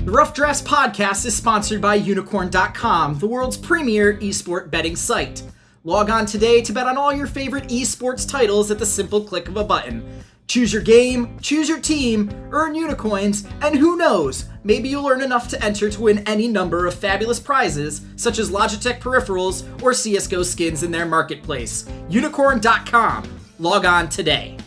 The Rough Drafts podcast is sponsored by Unicorn.com, the world's premier esport betting site. Log on today to bet on all your favorite esports titles at the simple click of a button. Choose your game, choose your team, earn unicoins, and who knows, maybe you'll earn enough to enter to win any number of fabulous prizes, such as Logitech peripherals or CSGO skins in their marketplace. Unicorn.com. Log on today.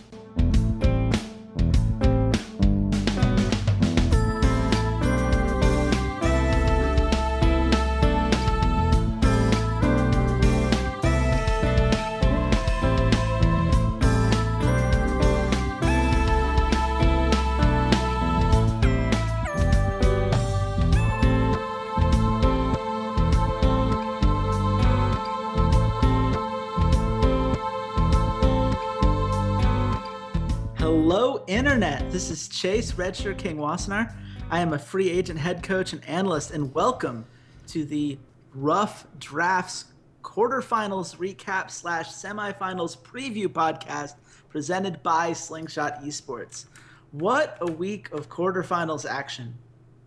Internet. This is Chase, RedShirtKing Wassenar. I am a free agent head coach and analyst, and welcome to the Rough Drafts quarterfinals recap / semifinals preview podcast presented by Slingshot Esports. What a week of quarterfinals action.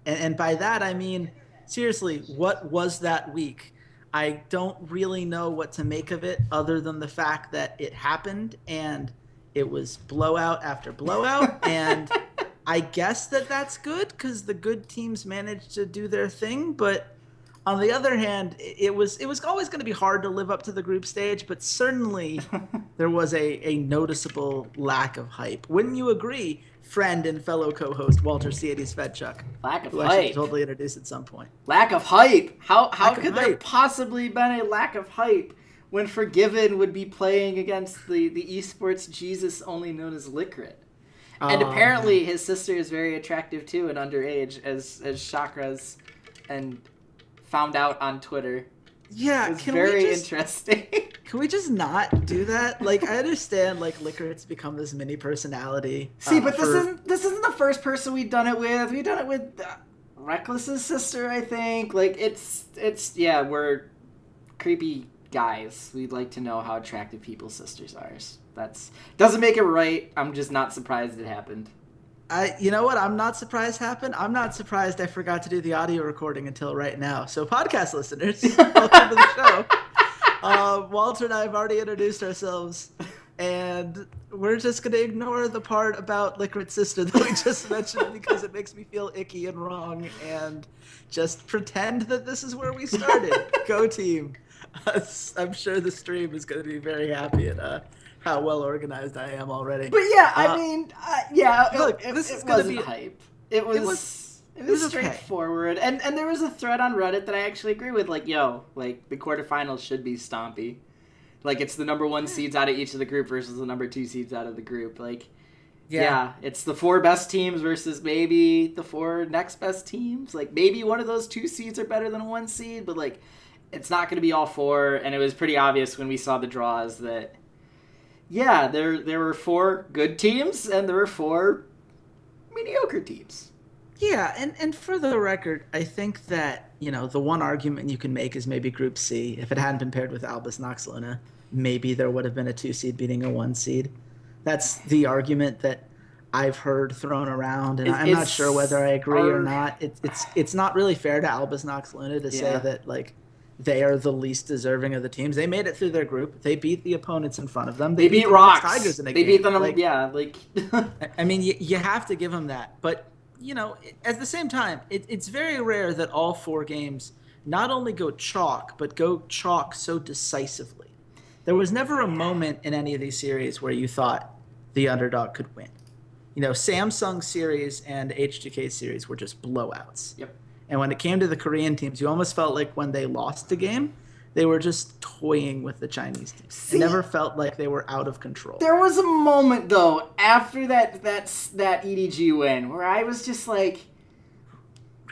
And by that, I mean, seriously, what was that week? I don't really know what to make of it other than the fact that it happened and it was blowout after blowout, and I guess that's good because the good teams managed to do their thing. But on the other hand, it was always going to be hard to live up to the group stage, but certainly there was a noticeable lack of hype. Wouldn't you agree, friend and fellow co-host Walter Ceades Fedczuk? Lack of who hype. I should totally introduce at some point. Lack of hype. How Lack of could there hype. possibly been a lack of hype when Forgiven would be playing against the esports Jesus only known as Licrit? And apparently his sister is very attractive too and underage, as Chakras and found out on Twitter. Yeah, it's very interesting. Can we just not do that? Like, I understand, like, Licrit's become this mini personality. See, but this isn't the first person we've done it with. We've done it with Reckless's sister, I think. Like, yeah, we're creepy guys. We'd like to know how attractive people's sisters are. That's doesn't make it right. I'm just not surprised it happened. You know what? I'm not surprised it happened. I'm not surprised I forgot to do the audio recording until right now. So podcast listeners, welcome to the show. Walter and I have already introduced ourselves, and we're just going to ignore the part about Licrit's sister that we just mentioned because it makes me feel icky and wrong, and just pretend that this is where we started. Go team. I'm sure the stream is going to be very happy at how well organized I am already. But yeah, I mean, look, this is going to be hype. It was straightforward, okay. And there was a thread on Reddit that I actually agree with. Like, like the quarterfinals should be stompy. Like, it's the number one seeds out of each of the group versus the number two seeds out of the group. Like, yeah, it's the four best teams versus maybe the four next best teams. Like, maybe one of those two seeds are better than one seed, but like, it's not going to be all four, and it was pretty obvious when we saw the draws that, yeah, there were four good teams, and there were four mediocre teams. Yeah, and for the record, I think that, the one argument you can make is maybe Group C. If it hadn't been paired with Albus NoX Luna, maybe there would have been a 2-seed beating a 1-seed. That's the argument that I've heard thrown around, and I'm not sure whether I agree or not. It's not really fair to Albus NoX Luna to say that, like, they are the least deserving of the teams. They made it through their group. They beat the opponents in front of them. They beat the Rocks. Tigers in a they game. beat them, I mean, you have to give them that. But, at the same time, it's very rare that all four games not only go chalk, but go chalk so decisively. There was never a moment in any of these series where you thought the underdog could win. Samsung series and H2K series were just blowouts. Yep. And when it came to the Korean teams, you almost felt like when they lost the game, they were just toying with the Chinese teams. It never felt like they were out of control. There was a moment, though, after that EDG win, where I was just like,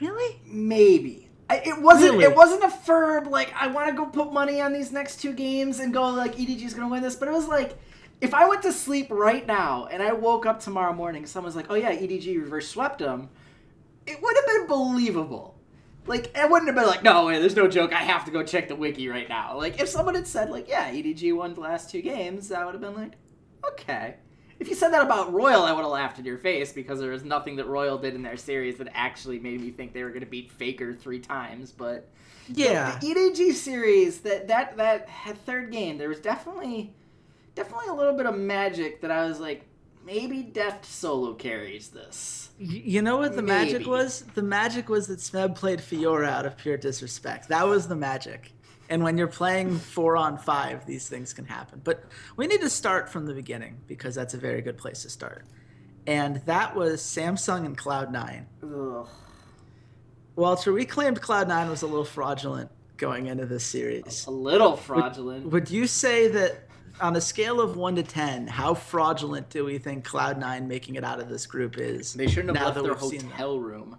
really? Maybe. It wasn't a firm, like, I want to go put money on these next two games and go, like, EDG's going to win this. But it was like, if I went to sleep right now and I woke up tomorrow morning, someone's like, oh yeah, EDG reverse swept them, it would have been believable. Like, it wouldn't have been like, no way, there's no joke, I have to go check the wiki right now. Like, if someone had said, like, yeah, EDG won the last two games, that would have been like, okay. If you said that about Royal, I would have laughed in your face because there was nothing that Royal did in their series that actually made me think they were going to beat Faker 3 times. But yeah, the EDG series, that third game, there was definitely a little bit of magic that I was like, maybe Deft solo carries this. You know what the magic was? The magic was that Smeb played Fiora out of pure disrespect. That was the magic. And when you're playing 4-on-5, these things can happen. But we need to start from the beginning because that's a very good place to start. And that was Samsung and Cloud9. Ugh. Walter, we claimed Cloud9 was a little fraudulent going into this series. A little fraudulent. Would you say that on a scale of 1 to 10, how fraudulent do we think Cloud9 making it out of this group is? They shouldn't have left their hotel room.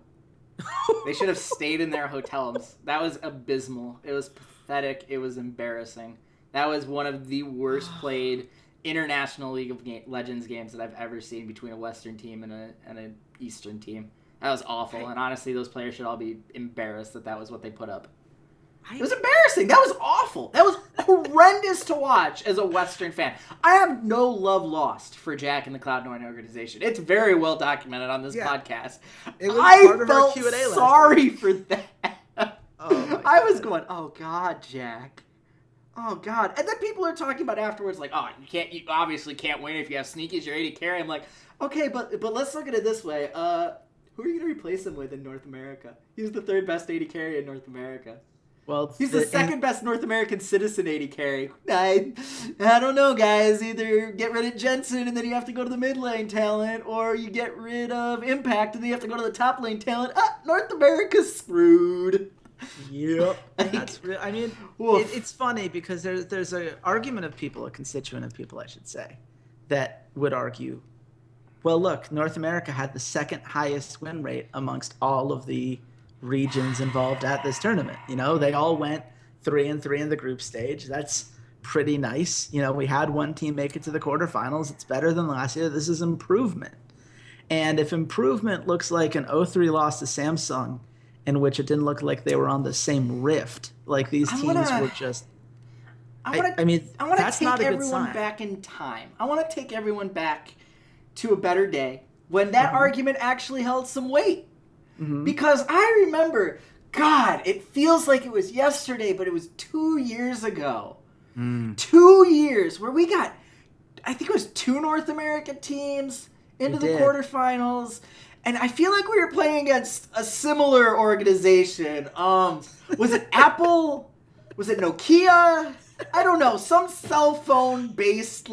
They should have stayed in their hotels. That was abysmal. It was pathetic. It was embarrassing. That was one of the worst played international League of Legends games that I've ever seen between a Western team and an Eastern team. That was awful. And honestly, those players should all be embarrassed that was what they put up. It was embarrassing. That was awful. That was horrendous to watch as a Western fan. I have no love lost for Jack and the Cloud9 organization. It's very well documented on this podcast. It was part of our felt Q&A last sorry week. for that. I was going, oh God, Jack. Oh God. And then people are talking about afterwards like, oh, you obviously can't win if you have Sneaky as your AD carry. I'm like, okay, but let's look at it this way. Who are you going to replace him with in North America? He's the 3rd best AD carry in North America. Well, he's the 2nd best North American citizen AD carry. I don't know, guys. Either get rid of Jensen and then you have to go to the mid lane talent, or you get rid of Impact and then you have to go to the top lane talent. North America's screwed. Yep. That's real. I mean, it's funny because there's an argument of people, a constituent of people, I should say, that would argue, well, look, North America had the 2nd highest win rate amongst all of the regions involved at this tournament. You know, they all went 3-3 in the group stage. That's pretty nice. You know, we had one team make it to the quarterfinals. It's better than last year. This is improvement. And if improvement looks like an 0-3 loss to Samsung, in which it didn't look like they were on the same rift, like these teams were just. I want to take everyone back in time. I want to take everyone back to a better day when that argument actually held some weight. Mm-hmm. Because I remember, God, it feels like it was yesterday, but it was 2 years ago. 2 years where we got, I think it was 2 North American teams into the quarterfinals. And I feel like we were playing against a similar organization. Was it Apple? Was it Nokia? I don't know. Some cell phone based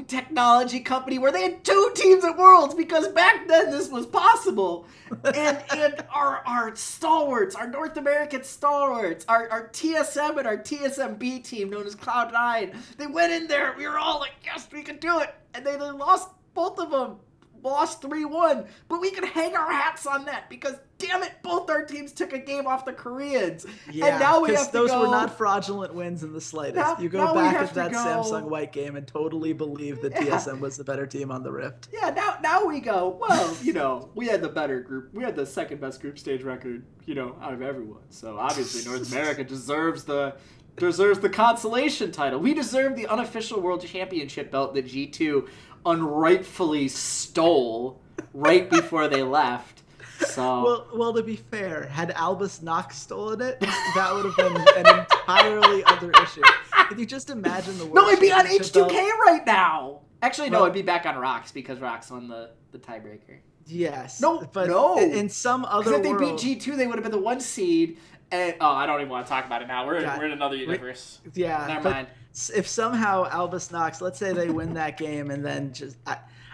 technology company where they had 2 teams at Worlds because back then this was possible. And our stalwarts, our North American stalwarts, our TSM and our TSMB team known as Cloud9, they went in there. We were all like, yes, we can do it. And they lost both of them. Lost 3-1, but we can hang our hats on that because, damn it, both our teams took a game off the Koreans. Yeah, and now we have to those were not fraudulent wins in the slightest. You go back at that Samsung White game and totally believe that TSM was the better team on the Rift. Yeah, now we go, well, you know, we had the better group. We had the 2nd best group stage record, you know, out of everyone. So obviously North America deserves the consolation title. We deserve the unofficial world championship belt that G2 unrightfully stole right before they left. So well, to be fair, had Albus NoX stolen it, that would have been an entirely other issue. Can you just imagine the world? No, it'd be on H2K right now. Actually, no, it'd be back on Rox because Rox won the tiebreaker. Yes. No. In some other world, if they beat G2, they would have been the 1 seed. And I don't even want to talk about it now. We're in another universe. Yeah. Never mind. If somehow Albus NoX, let's say they win that game and then just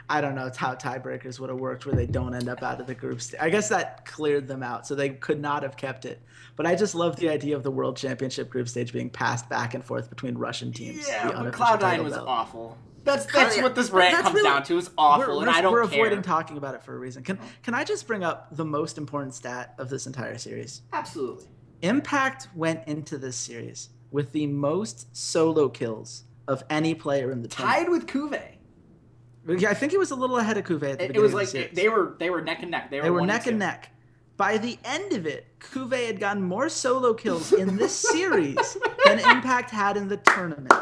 I don't know how tiebreakers would have worked where they don't end up out of the group stage. I guess that cleared them out, so they could not have kept it. But I just love the idea of the World Championship group stage being passed back and forth between Russian teams. Yeah, but Cloud9 was awful. That's what this rant comes down to. Is awful, and I don't care. We're avoiding talking about it for a reason. Can I just bring up the most important stat of this entire series? Absolutely. Impact went into this series with the most solo kills of any player in the tournament. Tied with Cuvée. Yeah, I think it was a little ahead of Cuvée at the beginning. It was like they were neck and neck. They were neck and neck. By the end of it, Cuvée had gotten more solo kills in this series than Impact had in the tournament.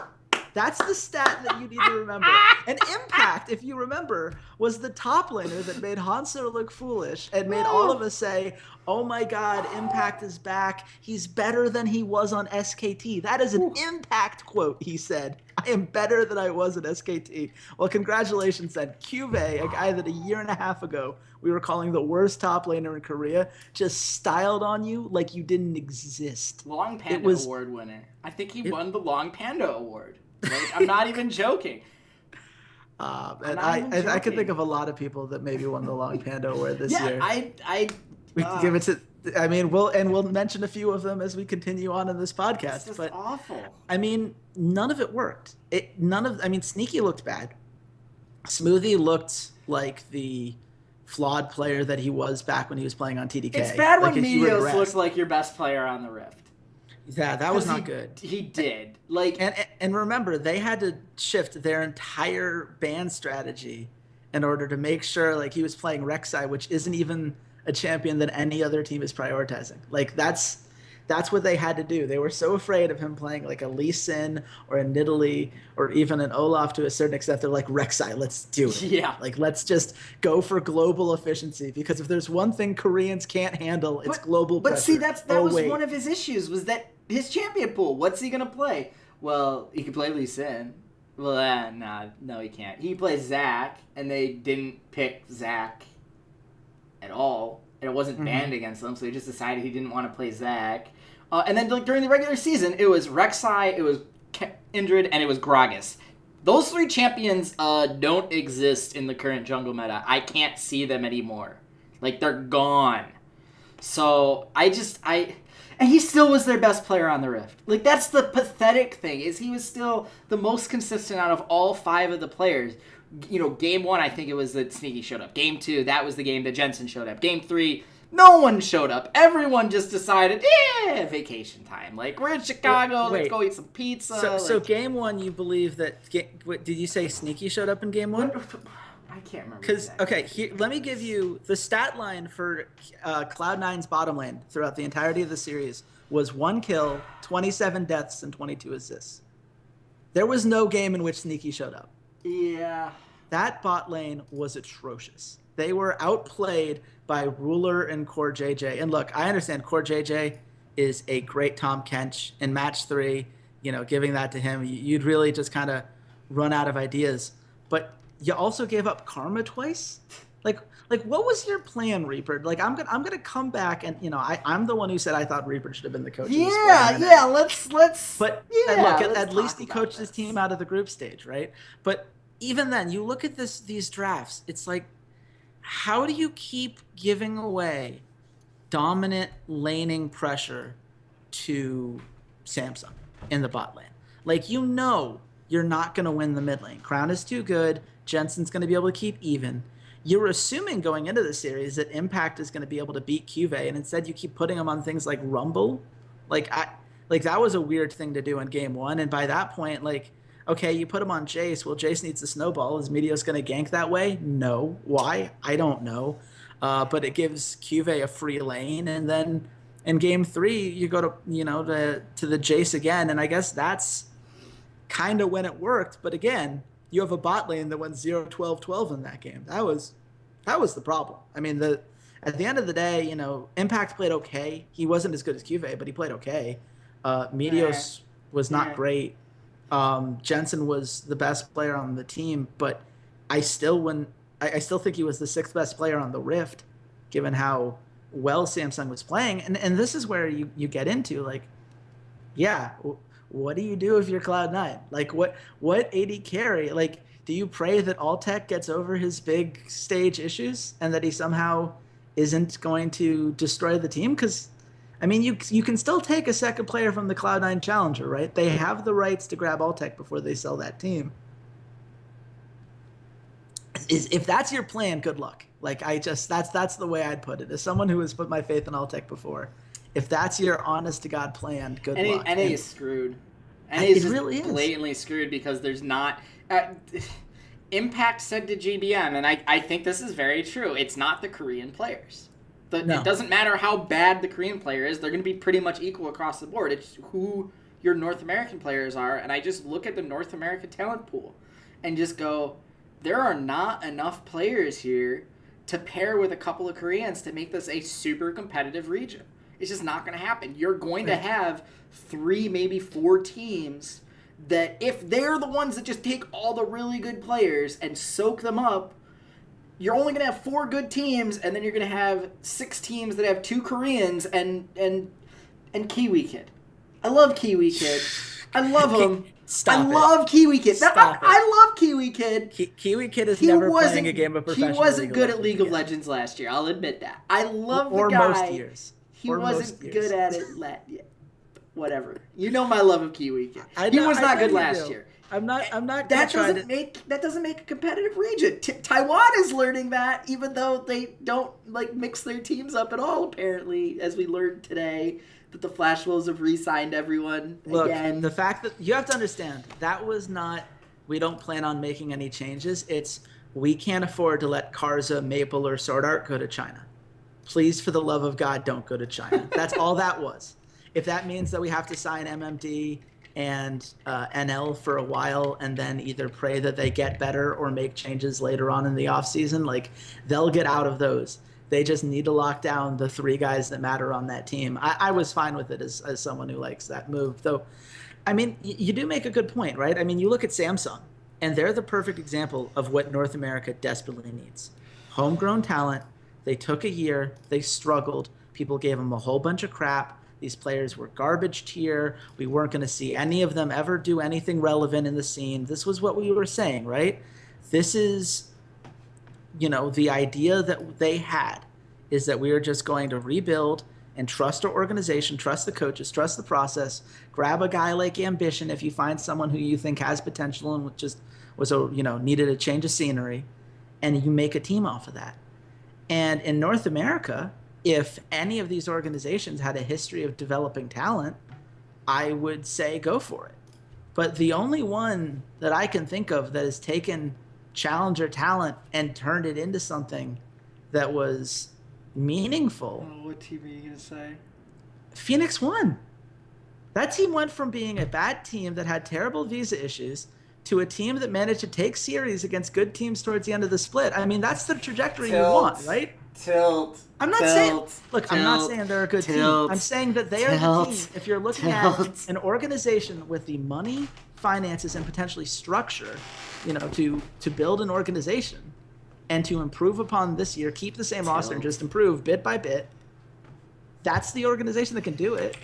That's the stat that you need to remember. And Impact, if you remember, was the top laner that made Hanzo look foolish and made all of us say, oh my God, Impact is back. He's better than he was on SKT. That is an Impact quote, he said. I am better than I was at SKT. Well, congratulations then. Cube, a guy that a year and a half ago we were calling the worst top laner in Korea, just styled on you like you didn't exist. Long Panda Award winner. I think he won the Long Panda Award. Like, I'm not even joking. And I could think of a lot of people that maybe won the Long Panda Award this year. We can give it to. I mean, we'll mention a few of them as we continue on in this podcast. It's just awful. I mean, none of it worked. Sneaky looked bad. Smoothie looked like the flawed player that he was back when he was playing on TDK. It's bad when Meteos looks like your best player on the Rift. Yeah, that was not good. He did. And remember, they had to shift their entire ban strategy in order to make sure he was playing Rek'Sai, which isn't even a champion that any other team is prioritizing. That's what they had to do. They were so afraid of him playing a Lee Sin or a Nidalee or even an Olaf to a certain extent. They're like, Rek'Sai, let's do it. Yeah. Let's just go for global efficiency, because if there's one thing Koreans can't handle, it's global pressure. But see, that was one of his issues, was that his champion pool. What's he going to play? Well, he can play Lee Sin. Well, no, he can't. He plays Zac, and they didn't pick Zac at all. And it wasn't banned against them, so he just decided he didn't want to play Zac. And then during the regular season, it was Rek'Sai, it was Indrid, and it was Gragas. Those three champions don't exist in the current jungle meta. I can't see them anymore. They're gone. So and he still was their best player on the Rift. That's the pathetic thing, is he was still the most consistent out of all 5 of the players. Game 1, I think it was that Sneaky showed up. Game 2, that was the game that Jensen showed up. Game 3, no one showed up. Everyone just decided, vacation time. We're in Chicago, let's go eat some pizza. So Game 1, you believe that... did you say Sneaky showed up in Game 1? I can't remember. Because, let me give you... The stat line for Cloud9's bottom lane throughout the entirety of the series was 1 kill, 27 deaths, and 22 assists. There was no game in which Sneaky showed up. Yeah. That bot lane was atrocious. They were outplayed by Ruler and Core JJ. And look, I understand Core JJ is a great Tom Kench. In match 3, giving that to him, you'd really just kind of run out of ideas. But you also gave up Karma twice? What was your plan, Reaper? I'm gonna come back and I'm the one who said I thought Reaper should have been the coach. Yeah. Let's. But look, at least he coached his team out of the group stage, right? But even then, you look at these drafts. It's how do you keep giving away dominant laning pressure to Samsung in the bot lane? You're not gonna win the mid lane. Crown is too good. Jensen's gonna be able to keep even. You're assuming going into the series that Impact is going to be able to beat QV, and instead you keep putting them on things like Rumble. That was a weird thing to do in Game 1, and by that point, okay, you put him on Jace. Well, Jace needs to snowball. Is Meteos going to gank that way? No. Why? I don't know. But it gives QV a free lane, and then in Game 3, you go to the Jace again, and I guess that's kind of when it worked. But again, you have a bot lane that went 0-12-12 in that game. That was the problem. I mean, at the end of the day, Impact played okay. He wasn't as good as QV, but he played okay. Meteos was not great. Jensen was the best player on the team, but I still think he was the 6th best player on the Rift, given how well Samsung was playing. And this is where you get into what do you do if you're Cloud9? What AD carry? Do you pray that Alltech gets over his big stage issues and that he somehow isn't going to destroy the team? Because, you can still take a second player from the Cloud9 Challenger, right? They have the rights to grab Alltech before they sell that team. If that's your plan, good luck. That's the way I'd put it. As someone who has put my faith in Alltech before, if that's your honest-to-God plan, good luck. NA is screwed. NA is just really blatantly screwed because there's not... Impact said to GBM, and I think this is very true, it's not the Korean players. It doesn't matter how bad the Korean player is, they're going to be pretty much equal across the board. It's who your North American players are, and I just look at the North American talent pool and just go, there are not enough players here to pair with a couple of Koreans to make this a super competitive region. It's just not going to happen. You're going to have 3, maybe 4 teams that if they're the ones that just take all the really good players and soak them up, you're only going to have 4 good teams, and then you're going to have 6 teams that have 2 Koreans and Kiwi Kid. I love Kiwi Kid. I love him. Stop it. Love Kiwi Kid. I love Kiwi Kid. Kiwi Kid is never playing a game of professional. He wasn't good at League of Legends last year. I'll admit that. I love the guy. Or most years. He wasn't good at it whatever. You know my love of Kiwi Kid. He was not good last year. I'm not. That doesn't make a competitive region. Taiwan is learning that, even though they don't mix their teams up at all. Apparently, as we learned today, that the Flash Wolves have re-signed everyone again. The fact that you have to understand that was not. We don't plan on making any changes. It's we can't afford to let Karza, Maple, or Sword Art go to China. Please, for the love of God, don't go to China. That's all that was. If that means that we have to sign MMD and NL for a while and then either pray that they get better or make changes later on in the offseason, they'll get out of those. They just need to lock down the 3 guys that matter on that team. I was fine with it as someone who likes that move. Though, I mean, you do make a good point, right? I mean, you look at Samsung, and they're the perfect example of what North America desperately needs. Homegrown talent. They took a year. They struggled. People gave them a whole bunch of crap. These players were garbage tier. We weren't going to see any of them ever do anything relevant in the scene. This was what we were saying, right? This is, the idea that they had is that we are just going to rebuild and trust our organization, trust the coaches, trust the process, grab a guy like Ambition if you find someone who you think has potential and just needed a change of scenery, and you make a team off of that. And in North America, if any of these organizations had a history of developing talent, I would say go for it. But the only one that I can think of that has taken challenger talent and turned it into something that was meaningful. Oh, what team are you going to say? Phoenix won. That team went from being a bad team that had terrible visa issues to a team that managed to take series against good teams towards the end of the split. I mean, that's the trajectory you want, right? I'm not saying they're a good team. I'm saying that they are the team. If you're looking at an organization with the money, finances, and potentially structure, to build an organization and to improve upon this year, keep the same roster and just improve bit by bit, that's the organization that can do it.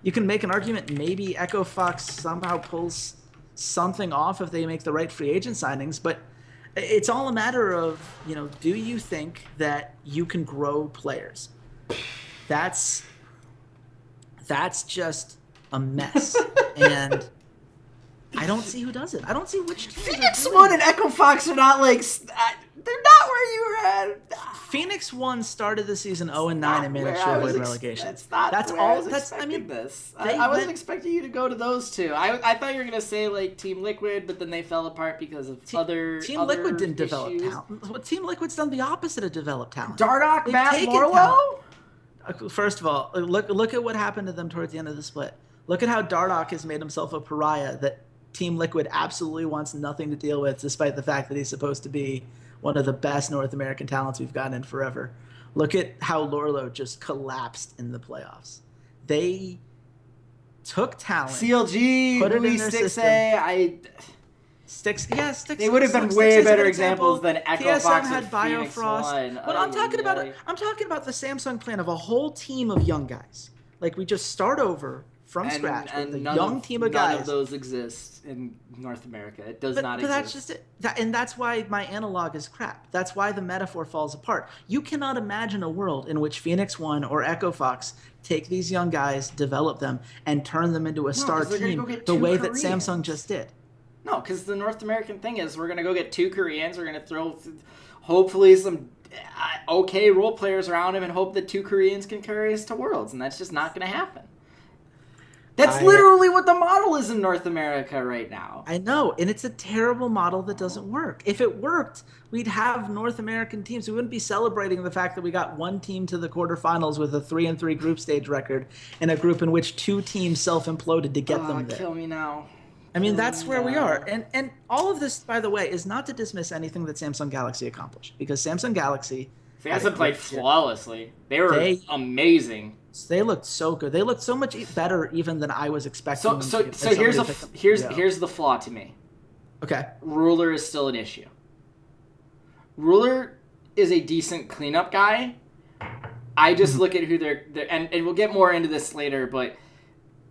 You can make an argument maybe Echo Fox somehow pulls something off if they make the right free agent signings, but it's all a matter of, do you think that you can grow players? That's just a mess. And I don't see who does it. I don't see which teams Phoenix 1 and Echo Fox are not they're not where you were at. Phoenix 1 started the season 0-9 and managed to avoid relegation. That's all. I wasn't expecting you to go to those two. I thought you were gonna say Team Liquid, but then they fell apart because of other. Team Liquid didn't develop talent. Well, Team Liquid's done the opposite of develop talent. Dardoch, Matt Morlow. First of all, look at what happened to them towards the end of the split. Look at how Dardoch has made himself a pariah that Team Liquid absolutely wants nothing to deal with, despite the fact that he's supposed to be one of the best North American talents we've gotten in forever. Look at how Lorlo just collapsed in the playoffs. They took talent, CLG, put it Louis in their system. Sticks. They would have been way better examples than Echo Fox had or Phoenix Biofrost. 1. But I'm talking about the Samsung plan of a whole team of young guys. We just start over from scratch with a young team of guys. None of those exist in North America. It does not exist. But that's just it. And that's why my analog is crap. That's why the metaphor falls apart. You cannot imagine a world in which Phoenix 1 or Echo Fox take these young guys, develop them, and turn them into a star team the way that Samsung just did. No, because the North American thing is we're going to go get 2 Koreans. We're going to throw hopefully some okay role players around him and hope that 2 Koreans can carry us to Worlds. And that's just not going to happen. That's literally what the model is in North America right now. I know, and it's a terrible model that doesn't work. If it worked, we'd have North American teams. We wouldn't be celebrating the fact that we got one team to the quarterfinals with a 3-3 group stage record in a group in which 2 teams self-imploded to get them there. Kill me now. I mean, that's where we are. And all of this, by the way, is not to dismiss anything that Samsung Galaxy accomplished, because Samsung Galaxy played flawlessly. They were amazing. They looked so good. They looked so much better even than I was expecting. So here's the flaw to me. Okay. Ruler is still an issue. Ruler is a decent cleanup guy. I just look at who they're and we'll get more into this later, but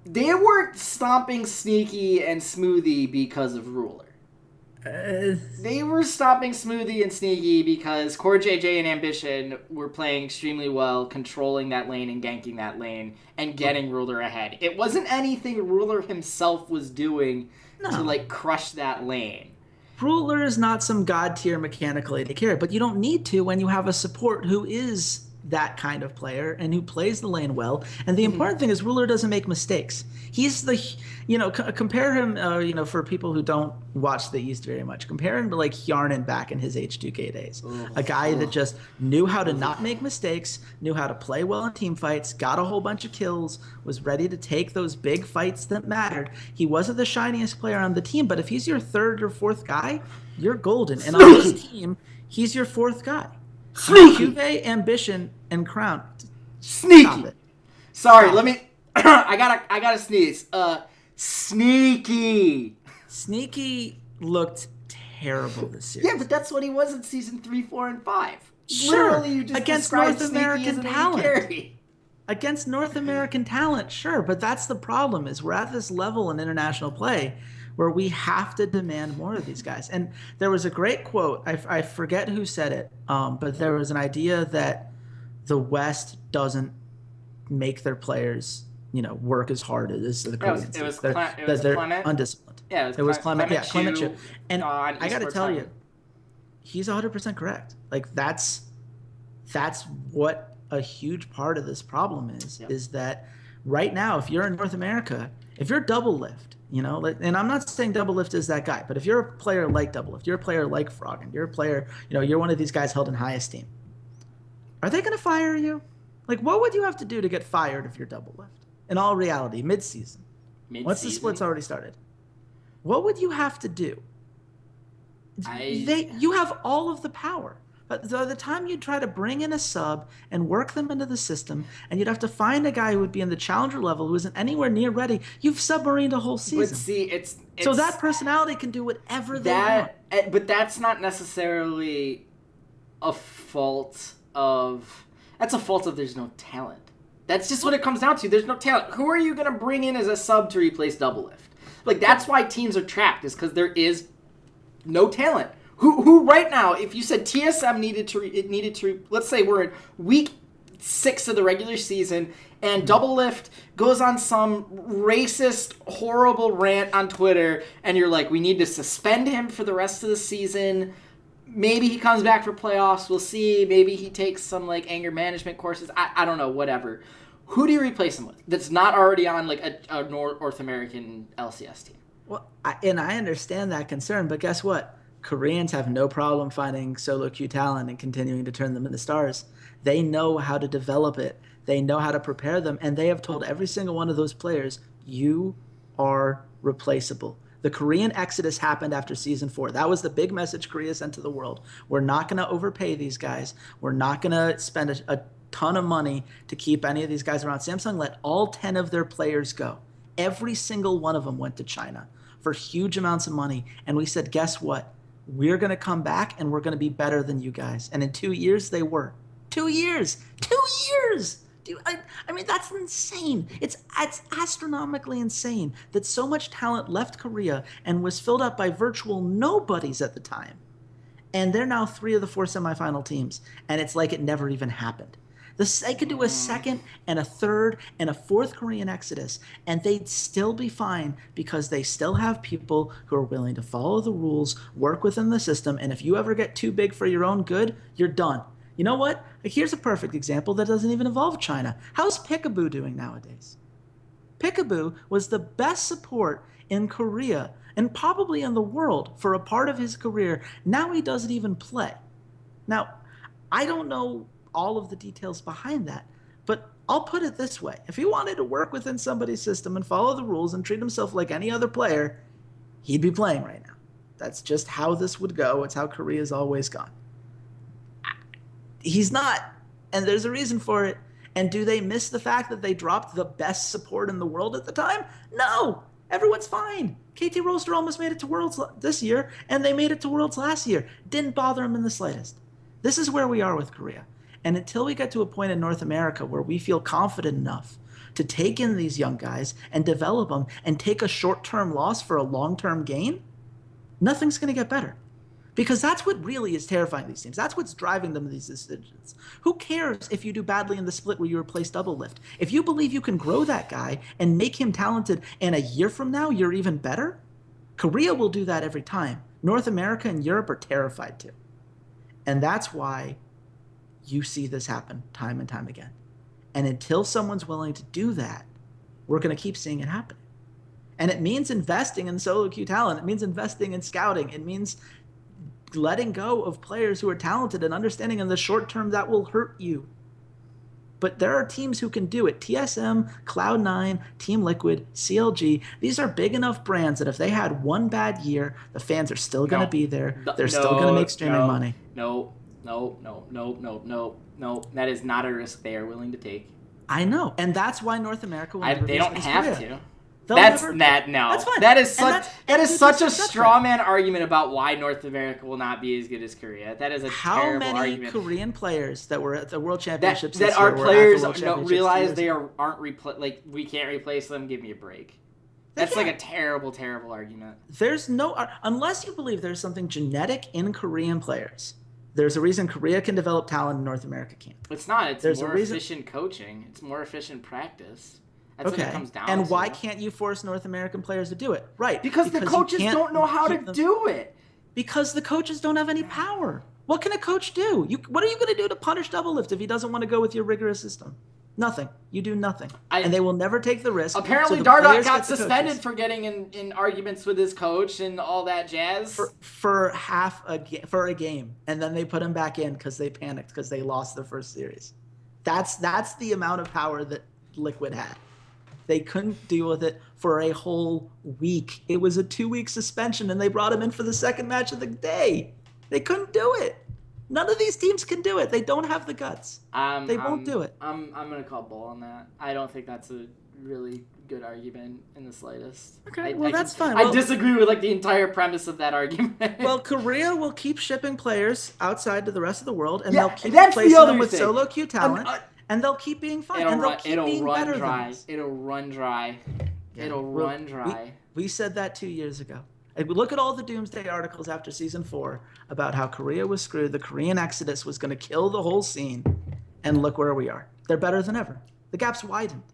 they weren't stomping Sneaky and Smoothie because of Ruler. They were stopping Smoothie and Sneaky because Core JJ and Ambition were playing extremely well, controlling that lane and ganking that lane and getting Ruler ahead. It wasn't anything Ruler himself was doing to crush that lane. Ruler is not some god tier mechanical AD carry, but you don't need to when you have a support who is that kind of player and who plays the lane well. And the important thing is Ruler doesn't make mistakes. He's compare him, for people who don't watch the East very much, compare him to like Hjarnan back in his H2K days. A guy that just knew how to not make mistakes, knew how to play well in team fights, got a whole bunch of kills, was ready to take those big fights that mattered. He wasn't the shiniest player on the team, but if he's your 3rd or 4th guy, you're golden. And on this team, he's your 4th guy. Juve, Ambition, and Crown. Sneaky. Sorry, let me. I gotta sneeze. Sneaky. Sneaky looked terrible this series. Yeah, but that's what he was in season 3, 4, and 5. Sure. Literally, you just against North American talent. Against North American talent, sure, but that's the problem. Is we're at this level in international play where we have to demand more of these guys. And there was a great quote, I forget who said it, but there was an idea that the West doesn't make their players, work as hard as the Koreans. It was they're Clement. Undisciplined. Yeah, it was Clement. Yeah, Clement Chu. And I got to tell you, he's 100% correct. Like that's what a huge part of this problem is that right now, if you're in North America, if you're double lift, and I'm not saying double lift is that guy, but if you're a player like double lift, you're a player like Froggen, you're a player, you're one of these guys held in high esteem. Are they going to fire you? Like, what would you have to do to get fired if you're double lift? In all reality, mid-season. Once the split's already started. What would you have to do? You have all of the power. But by the time you try to bring in a sub and work them into the system, and you'd have to find a guy who would be in the challenger level who isn't anywhere near ready, you've submarined a whole season. But see, it's so that personality can do whatever they want. But that's not necessarily a fault of... That's a fault of there's no talent. That's just what it comes down to. There's no talent. Who are you going to bring in as a sub to replace double lift? Like, that's why teams are trapped, is because there is no talent. Who right now, if you said TSM needed to, let's say we're in week 6 of the regular season, and Double Lift goes on some racist, horrible rant on Twitter, and you're like, we need to suspend him for the rest of the season. Maybe he comes back for playoffs. We'll see. Maybe he takes some anger management courses. I don't know. Whatever. Who do you replace him with? That's not already on a North American LCS team. Well, I understand that concern, but guess what? Koreans have no problem finding solo queue talent and continuing to turn them into stars. They know how to develop it. They know how to prepare them, and they have told every single one of those players, you are replaceable. The Korean exodus happened after Season 4. That was the big message Korea sent to the world. We're not going to overpay these guys. We're not going to spend a ton of money to keep any of these guys around. Samsung let all 10 of their players go. Every single one of them went to China for huge amounts of money. And we said, guess what? We're going to come back and we're going to be better than you guys. And in 2 years, they were. 2 years! 2 years! Dude, I mean, that's insane. It's astronomically insane that so much talent left Korea and was filled up by virtual nobodies at the time. And they're now 3 of the 4 semifinal teams. And it's like it never even happened. They could do a second and a third and a 4th Korean exodus, and they'd still be fine because they still have people who are willing to follow the rules, work within the system, and if you ever get too big for your own good, you're done. You know what? Here's a perfect example that doesn't even involve China. How's Peekaboo doing nowadays? Peekaboo was the best support in Korea and probably in the world for a part of his career. Now he doesn't even play. Now, I don't know all of the details behind that, but I'll put it this way. If he wanted to work within somebody's system and follow the rules and treat himself like any other player, he'd be playing right now. That's just how this would go. It's how Korea's always gone. He's not, and there's a reason for it. And do they miss the fact that they dropped the best support in the world at the time? No, everyone's fine. KT Rolster almost made it to Worlds this year, and they made it to Worlds last year. Didn't bother them in the slightest. This is where we are with Korea. And until we get to a point in North America where we feel confident enough to take in these young guys and develop them and take a short-term loss for a long-term gain, nothing's going to get better. Because that's what really is terrifying these teams. That's what's driving them to these decisions. Who cares if you do badly in the split where you replace double lift? If you believe you can grow that guy and make him talented, and a year from now you're even better, Korea will do that every time. North America and Europe are terrified to. And that's why you see this happen time and time again. And until someone's willing to do that, we're going to keep seeing it happen. And it means investing in solo queue talent. It means investing in scouting. It means letting go of players who are talented and understanding in the short term that will hurt you. But there are teams who can do it. TSM, Cloud9, Team Liquid, CLG. These are big enough brands that if they had one bad year, the fans are still going to be there. They're still going to make streaming money. No. That is not a risk they are willing to take. I know. And that's why North America will never They don't have to. No. That's fine. That is such a straw man argument about why North America will not be as good as Korea. That is a terrible argument. How many Korean players that were at the World Championships that are players realize they aren't we can't replace them? Give me a break. That's like a terrible argument. There's no unless you believe there's something genetic in Korean players. There's a reason Korea can develop talent and North America can't. It's not. It's more efficient coaching. It's more efficient practice. That's what it comes down to. And why can't you force North American players to do it? Right. Because the coaches don't know how to do it. Because the coaches don't have any power. What can a coach do? What are you going to do to punish double lift if he doesn't want to go with your rigorous system? Nothing. You do nothing. And they will never take the risk. Apparently Dardoch got suspended for getting in arguments with his coach and all that jazz. For a game. And then they put him back in because they panicked because they lost their first series. That's the amount of power that Liquid had. They couldn't deal with it for a whole week. It was a 2-week suspension, and they brought him in for the second match of the day. They couldn't do it. None of these teams can do it. They don't have the guts. They won't do it. I'm going to call bull on that. I don't think that's a really good argument in the slightest. Okay, that's fine. I disagree with the entire premise of that argument. Well, Korea will keep shipping players outside to the rest of the world, and they'll keep replacing them with solo queue talent. And they'll keep being fine. It'll run dry. We said that 2 years ago. And we look at all the doomsday articles after season 4 about how Korea was screwed. The Korean exodus was going to kill the whole scene. And look where we are. They're better than ever. The gap's widened.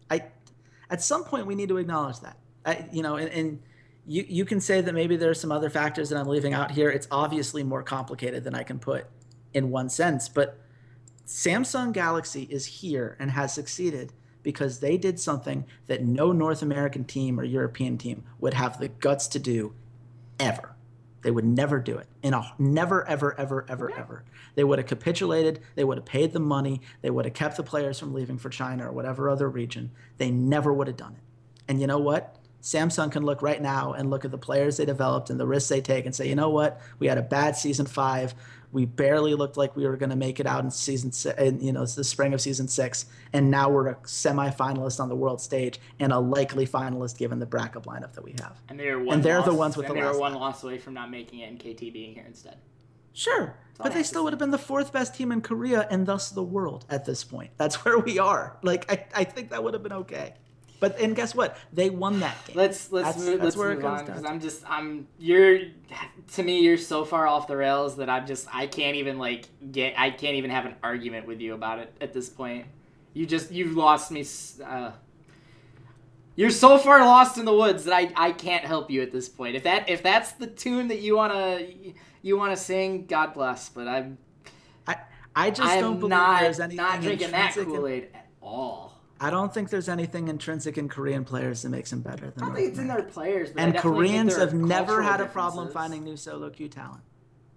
At some point, we need to acknowledge that. And you can say that maybe there are some other factors that I'm leaving out here. It's obviously more complicated than I can put in one sentence. But Samsung Galaxy is here and has succeeded because they did something that no North American team or European team would have the guts to do ever. They would never do it. Never, ever. They would have capitulated. They would have paid the money. They would have kept the players from leaving for China or whatever other region. They never would have done it. And you know what? Samsung can look right now and look at the players they developed and the risks they take and say, you know what? We had a bad season 5. We barely looked like we were going to make it out in the spring of season 6, and now we're a semifinalist on the world stage and a likely finalist given the bracket lineup that we have. And they're the ones with the last. They're one loss away from not making it, and KT being here instead. Sure, but they still would have been the 4th best team in Korea and thus the world at this point. That's where we are. I think that would have been okay. And guess what? They won that game. Let's move on because to me you're so far off the rails that I can't even have an argument with you about it at this point. You've lost me. You're so far lost in the woods that I can't help you at this point. If that's the tune that you wanna sing, God bless. But I just don't believe there's anything not drinking that Kool-Aid at all. I don't think there's anything intrinsic in Korean players that makes them better than I don't think it's in their players. But and Koreans have never had a problem finding new solo queue talent.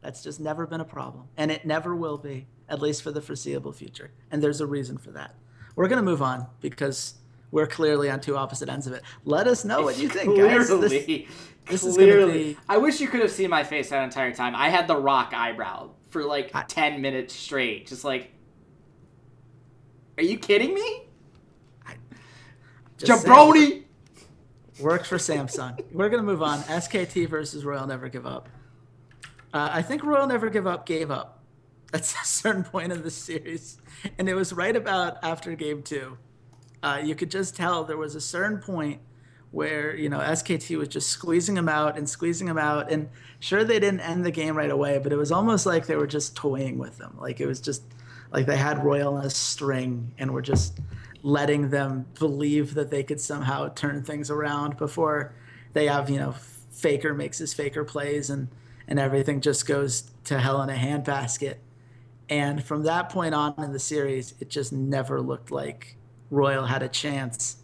That's just never been a problem. And it never will be, at least for the foreseeable future. And there's a reason for that. We're going to move on because we're clearly on two opposite ends of it. Let us know what you think, guys. This is going to be... I wish you could have seen my face that entire time. I had the rock eyebrow for like 10 minutes straight. Just like, are you kidding me? Jabroni! Works for Samsung. We're going to move on. SKT versus Royal Never Give Up. I think Royal Never Give Up gave up at a certain point in the series. And it was right about after game 2. You could just tell there was a certain point where, SKT was just squeezing them out. And sure, they didn't end the game right away, but it was almost like they were just toying with them. Like it was just like they had Royal on a string and were just letting them believe that they could somehow turn things around before they have, Faker makes his Faker plays and everything just goes to hell in a handbasket. And from that point on in the series, it just never looked like Royal had a chance.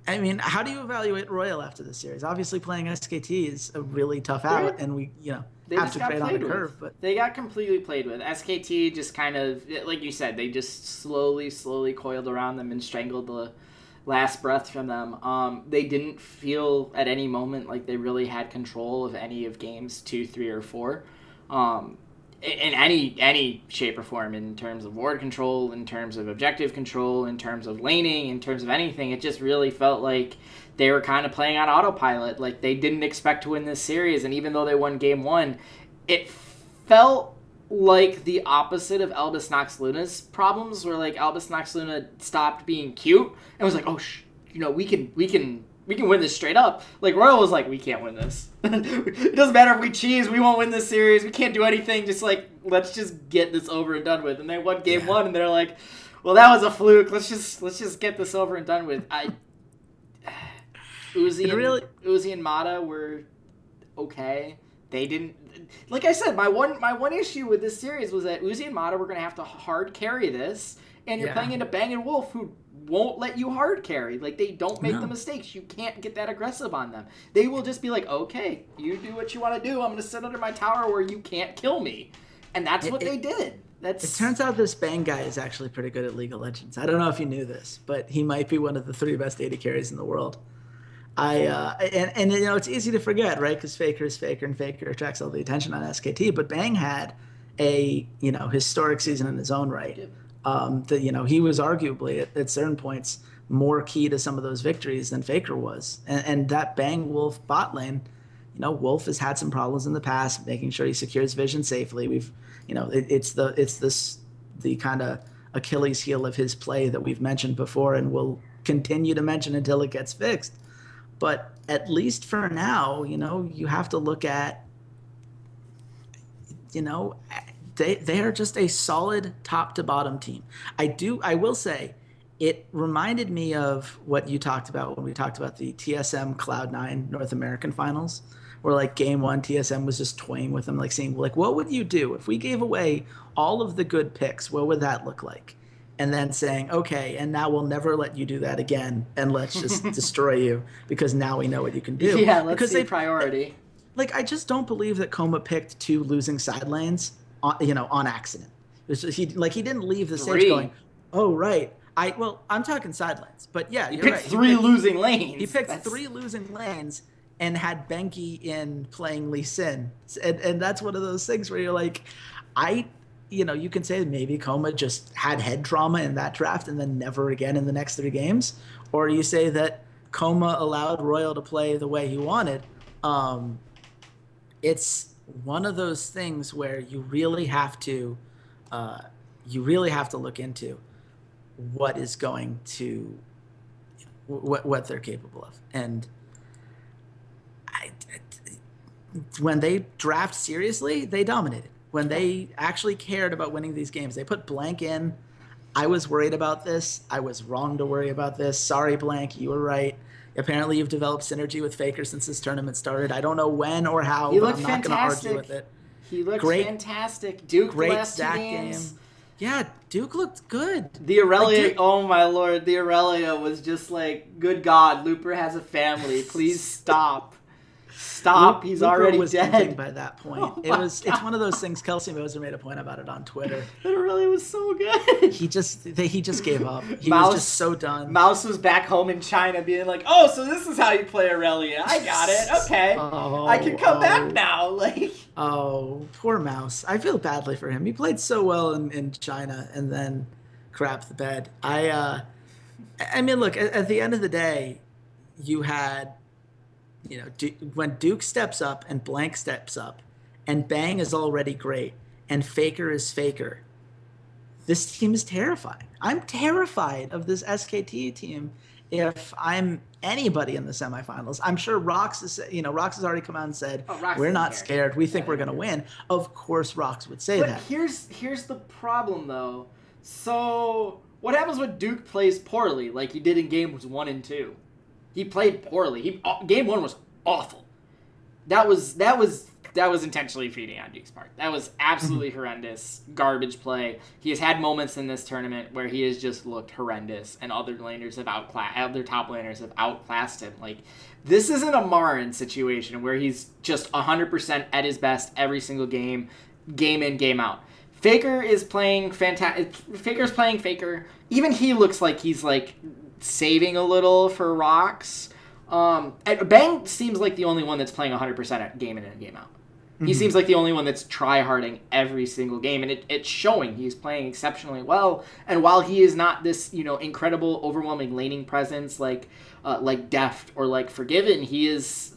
I mean, how do you evaluate Royal after the series? Obviously, playing SKT is a really tough out, and we, have to trade on the curve. But they got completely played with. SKT just kind of, like you said, they just slowly coiled around them and strangled the last breath from them. They didn't feel at any moment like they really had control of any of games 2, 3, or 4. In any shape or form, in terms of ward control, in terms of objective control, in terms of laning, in terms of anything. It just really felt like they were kind of playing on autopilot. Like they didn't expect to win this series, and even though they won game 1, it felt like the opposite of Albus NoX Luna's problems, where like Albus NoX Luna stopped being cute and was like, we can win this straight up. Like, Royal was like, we can't win this. It doesn't matter if we cheese, we won't win this series. We can't do anything. Just, like, let's just get this over and done with. And they won game 1, and they're like, well, that was a fluke. Let's just get this over and done with. Uzi and Mata were okay. They didn't... Like I said, my one issue with this series was that Uzi and Mata were going to have to hard carry this, and you're playing into Bang & Wolf, who won't let you hard carry. Like, they don't make the mistakes. You can't get that aggressive on them. They will just be like, okay, you do what you want to do. I'm going to sit under my tower where you can't kill me. And that's what they did. It turns out this Bang guy is actually pretty good at League of Legends. I don't know if you knew this, but he might be one of the 3 best AD carries in the world. It's easy to forget, right? Because Faker is Faker, and Faker attracts all the attention on SKT. But Bang had a historic season in his own right. He was arguably at certain points more key to some of those victories than Faker was. And that Bang Wolf bot lane, Wolf has had some problems in the past, making sure he secures vision safely. It's the kind of Achilles heel of his play that we've mentioned before and will continue to mention until it gets fixed. But at least for now, you have to look at, they are just a solid top to bottom team. I will say, it reminded me of what you talked about when we talked about the TSM Cloud9 North American Finals, where like game 1 TSM was just toying with them, like saying, like, what would you do if we gave away all of the good picks? What would that look like? And then saying, okay, and now we'll never let you do that again, and let's just destroy you because now we know what you can do. Yeah, let's see priority. I just don't believe that Coma picked 2 losing side lanes on accident. It was just, he didn't leave the stage going, oh, right. I'm talking side lanes, but yeah, you're right. 3 losing lanes. He picked 3 losing lanes and had Benki in playing Lee Sin. And that's one of those things where you're like, you can say maybe Coma just had head trauma in that draft and then never again in the next 3 games. Or you say that Coma allowed Royal to play the way he wanted. It's one of those things where you really have to look into what is going to what they're capable of. And when they draft seriously, they dominated. When they actually cared about winning these games, they put Blank in. I was worried about this. I was wrong to worry about this. Sorry, Blank, you were right. Apparently, you've developed synergy with Faker since this tournament started. I don't know when or how, but I'm not going to argue with it. He looked fantastic. Duke great the last 2 Zach games. game. Yeah, Duke looked good. The Aurelia, oh my lord, the Aurelia was just like, good God, Looper has a family. Please stop. Stop, he's Looper already was dead. By that point. Oh It's one of those things. Kelsey Moser made a point about it on Twitter. It really was so good. He just gave up. He was just so done. Mouse was back home in China being like, oh, so this is how you play Aurelia. I got it. Okay. I can come back now. Like, oh, poor Mouse. I feel badly for him. He played so well in China and then crapped the bed. I mean, look, at the end of the day, you had, when Duke steps up and Blank steps up and Bang is already great and Faker is Faker, this team is terrifying. I'm terrified of this SKT team if I'm anybody in the semifinals. I'm sure Rox has already come out and said, we're not scared. We think we're going to win. Of course Rox would say that. Here's the problem, though. So what happens when Duke plays poorly like he did in games 1 and 2? He played poorly. Game 1 was awful. That was intentionally feeding on Duke's part. That was absolutely horrendous. Garbage play. He has had moments in this tournament where he has just looked horrendous, and other top laners have outclassed him. Like, this isn't a Marin situation where he's just 100% at his best every single game in, game out. Faker is playing fantastic. Faker's playing Faker. Even he looks like he's like saving a little for Rox. And Bang seems like the only one that's playing 100% at game in and game out. He seems like the only one that's try-harding every single game, and it's showing. He's playing exceptionally well, and while he is not this, incredible, overwhelming laning presence like Deft or like Forgiven, he's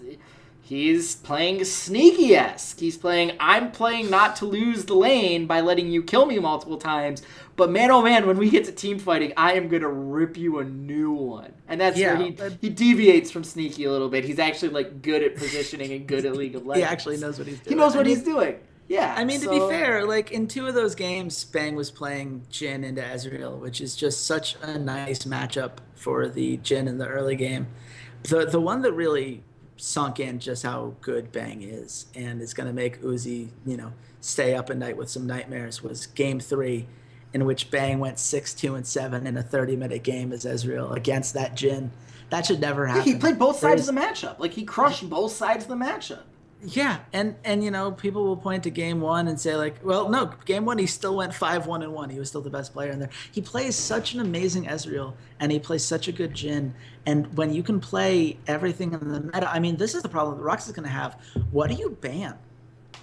playing sneaky-esque. He's playing, I'm playing not to lose the lane by letting you kill me multiple times, but man, oh man, when we get to team fighting, I am going to rip you a new one. And that's where he deviates from sneaky a little bit. He's actually like good at positioning and good at League of Legends. He actually knows what he's doing. He knows what he's doing. Yeah. I mean, to be fair, like in 2 of those games, Bang was playing Jhin into Ezreal, which is just such a nice matchup for the Jhin in the early game. The one that really sunk in just how good Bang is and is going to make Uzi, stay up at night with some nightmares was game 3, in which Bang went 6-2-7 in a 30-minute game as Ezreal against that Jhin. That should never happen. He played both sides of the matchup. Like, he crushed both sides of the matchup. Yeah, and people will point to game 1 and say like, well, no, game 1 he still went 5-1-1. He was still the best player in there. He plays such an amazing Ezreal, and he plays such a good Jhin. And when you can play everything in the meta, I mean, this is the problem that Rox is going to have. What do you ban?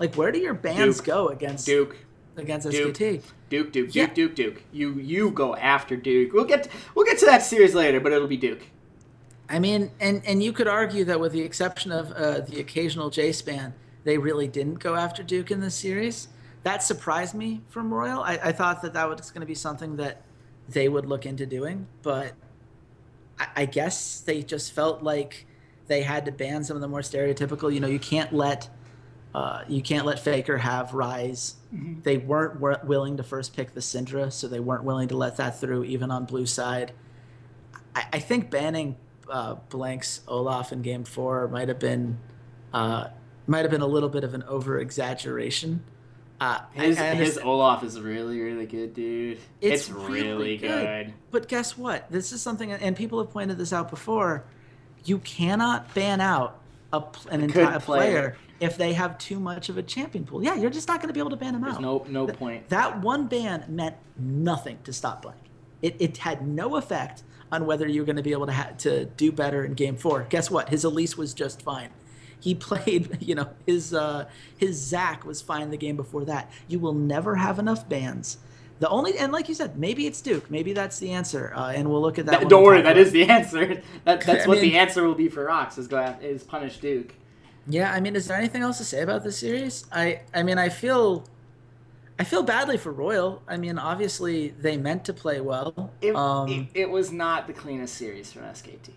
Like, where do your bans go against Duke? Against SKT? Duke. You go after Duke. We'll get to that series later, but it'll be Duke. I mean, and you could argue that with the exception of the occasional J-Span, they really didn't go after Duke in this series. That surprised me from Royal. I thought that was going to be something that they would look into doing, but I guess they just felt like they had to ban some of the more stereotypical. You can't let Faker have Ryze. Mm-hmm. They weren't willing to first pick the Syndra, so they weren't willing to let that through, even on blue side. I think banning Blank's Olaf in game 4 might have been a little bit of an over exaggeration. His Olaf is really, really good, dude. It's really good. But guess what? This is something, and people have pointed this out before. You cannot ban out an entire player if they have too much of a champion pool. Yeah, you're just not going to be able to ban them out. There's no point. That one ban meant nothing to stop Blank. It had no effect on whether you're going to be able to do better in game 4. Guess what? His Elise was just fine. He played, his Zac was fine the game before that. You will never have enough bans. And like you said, maybe it's Duke. Maybe that's the answer. And we'll look at that. Don't worry, that is the answer. That's what the answer will be for Rox is punish Duke. Yeah, I mean, is there anything else to say about this series? I feel badly for Royal. I mean, obviously they meant to play well. It was not the cleanest series from SKT.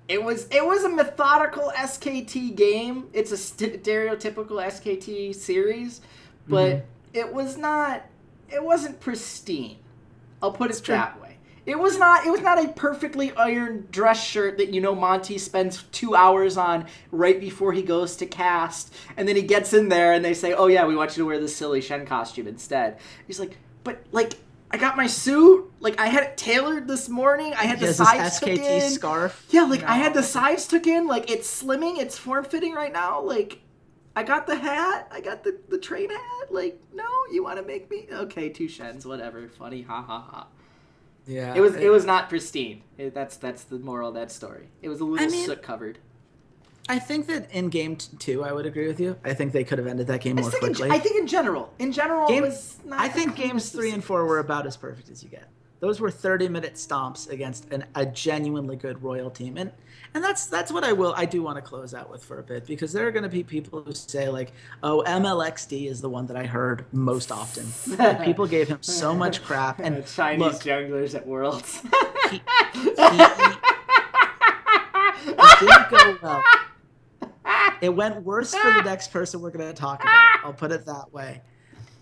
It was a methodical SKT game. It's a stereotypical SKT series, but it wasn't pristine. I'll put it that way. It was not a perfectly ironed dress shirt that Monty spends 2 hours on right before he goes to cast, and then he gets in there and they say, "Oh yeah, we want you to wear this silly Shen costume instead." He's like, but like I got my suit, like I had it tailored this morning. I had the sides took in. SKT scarf. Yeah, like I had the sides took in. Like it's slimming, it's form fitting right now. Like I got the hat, I got the train hat. Like no, you want to make me okay? 2 shens, whatever. Funny, ha ha ha. Yeah, it was not pristine. That's the moral of that story. It was a little soot covered. I think that in game 2, I would agree with you. I think they could have ended that game more quickly. I think in general, it was not. I think games 3 and 4 were about as perfect as you get. Those were 30-minute stomps against a genuinely good Royal team, and that's what I do want to close out with for a bit, because there are going to be people who say like, oh, MLXD is the one that I heard most often. Like, people gave him so much crap, and Chinese junglers at Worlds. It didn't go well. It went worse for the next person we're going to talk about. I'll put it that way.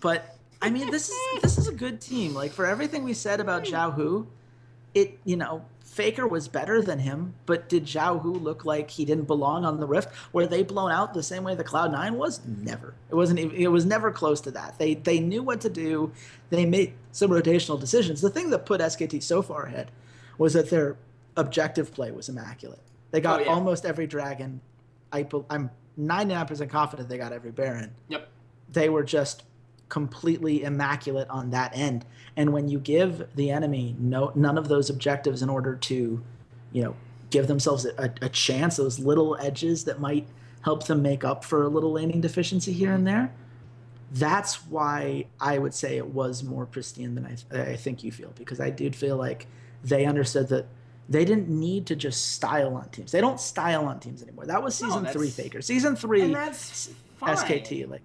But I mean, this is a good team. Like, for everything we said about Zhao Hu, Faker was better than him, but did Zhao Hu look like he didn't belong on the Rift? Were they blown out the same way the Cloud9 was? Never. It wasn't. It was never close to that. They knew what to do. They made some rotational decisions. The thing that put SKT so far ahead was that their objective play was immaculate. They got almost every dragon. I'm 99% confident they got every Baron. Yep. They were just completely immaculate on that end. And when you give the enemy none of those objectives in order to, give themselves a chance, those little edges that might help them make up for a little laning deficiency here and there, that's why I would say it was more pristine than I think you feel, because I did feel like they understood that they didn't need to just style on teams. They don't style on teams anymore. That was season 3 Faker. Season 3, and that's fine. SKT. Like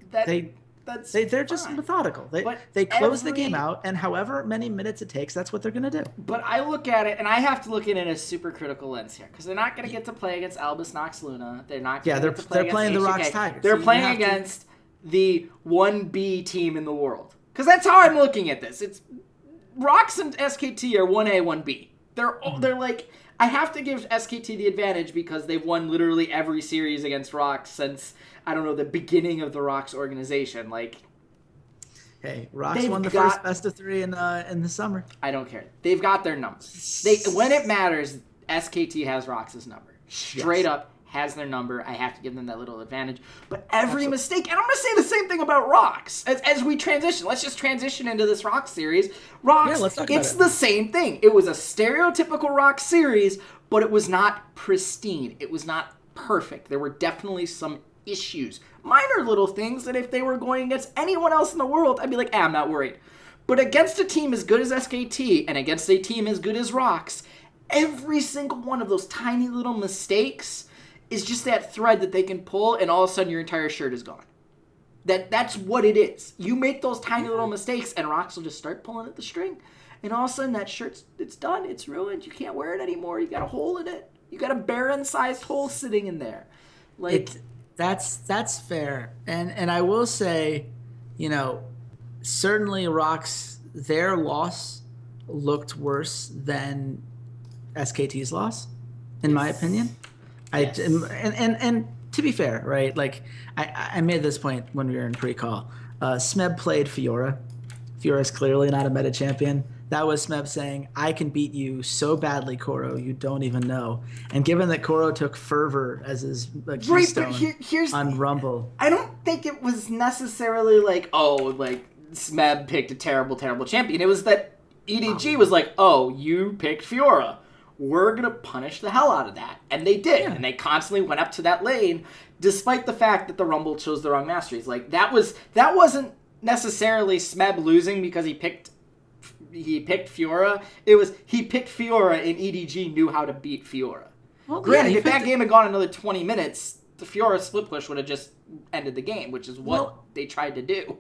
they're just fine. Methodical. They close the game out, and however many minutes it takes, that's what they're gonna do. But I look at it, and I have to look at it in a super critical lens here, because they're not gonna get to play against Albus NoX Luna. They're not. They're playing the Rocks Tigers. They're playing against the 1B team in the world. Because that's how I'm looking at this. It's Rocks and SKT are 1A, 1B. They're like, I have to give SKT the advantage because they've won literally every series against Rocks since, I don't know, the beginning of the Rocks organization. Like, hey, Rocks won the first best of 3 in the summer. I don't care. They've got their numbers. When it matters, SKT has Rocks' number. Straight up has their number. I have to give them that little advantage. But every mistake, and I'm going to say the same thing about Rocks as we transition. Let's just transition into this Rocks series. Rocks, it's the same thing. It was a stereotypical Rocks series, but it was not pristine. It was not perfect. There were definitely some issues. Minor little things that if they were going against anyone else in the world, I'd be like, I'm not worried. But against a team as good as SKT and against a team as good as Rocks, every single one of those tiny little mistakes is just that thread that they can pull, and all of a sudden your entire shirt is gone. That's what it is. You make those tiny little mistakes, and Rocks will just start pulling at the string, and all of a sudden that it's done. It's ruined. You can't wear it anymore. You got a hole in it. You got a Baron-sized hole sitting in there. Like that's fair, and I will say, certainly Rocks, their loss looked worse than SKT's loss, in my opinion. Yes. And to be fair, right? Like I made this point when we were in pre-call. Smeb played Fiora. Fiora's clearly not a meta champion. That was Smeb saying, "I can beat you so badly, Koro, you don't even know." And given that Koro took Fervor as his keystone on Rumble, I don't think it was necessarily like, Smeb picked a terrible, terrible champion. It was that EDG was like, "Oh, you picked Fiora. We're going to punish the hell out of that." And they did. Yeah. And they constantly went up to that lane, despite the fact that the Rumble chose the wrong masteries. Like, that wasn't necessarily Smeb losing because he picked Fiora. It was he picked Fiora and EDG knew how to beat Fiora. Well, granted, if that game had gone another 20 minutes, the Fiora split push would have just ended the game, which is what they tried to do.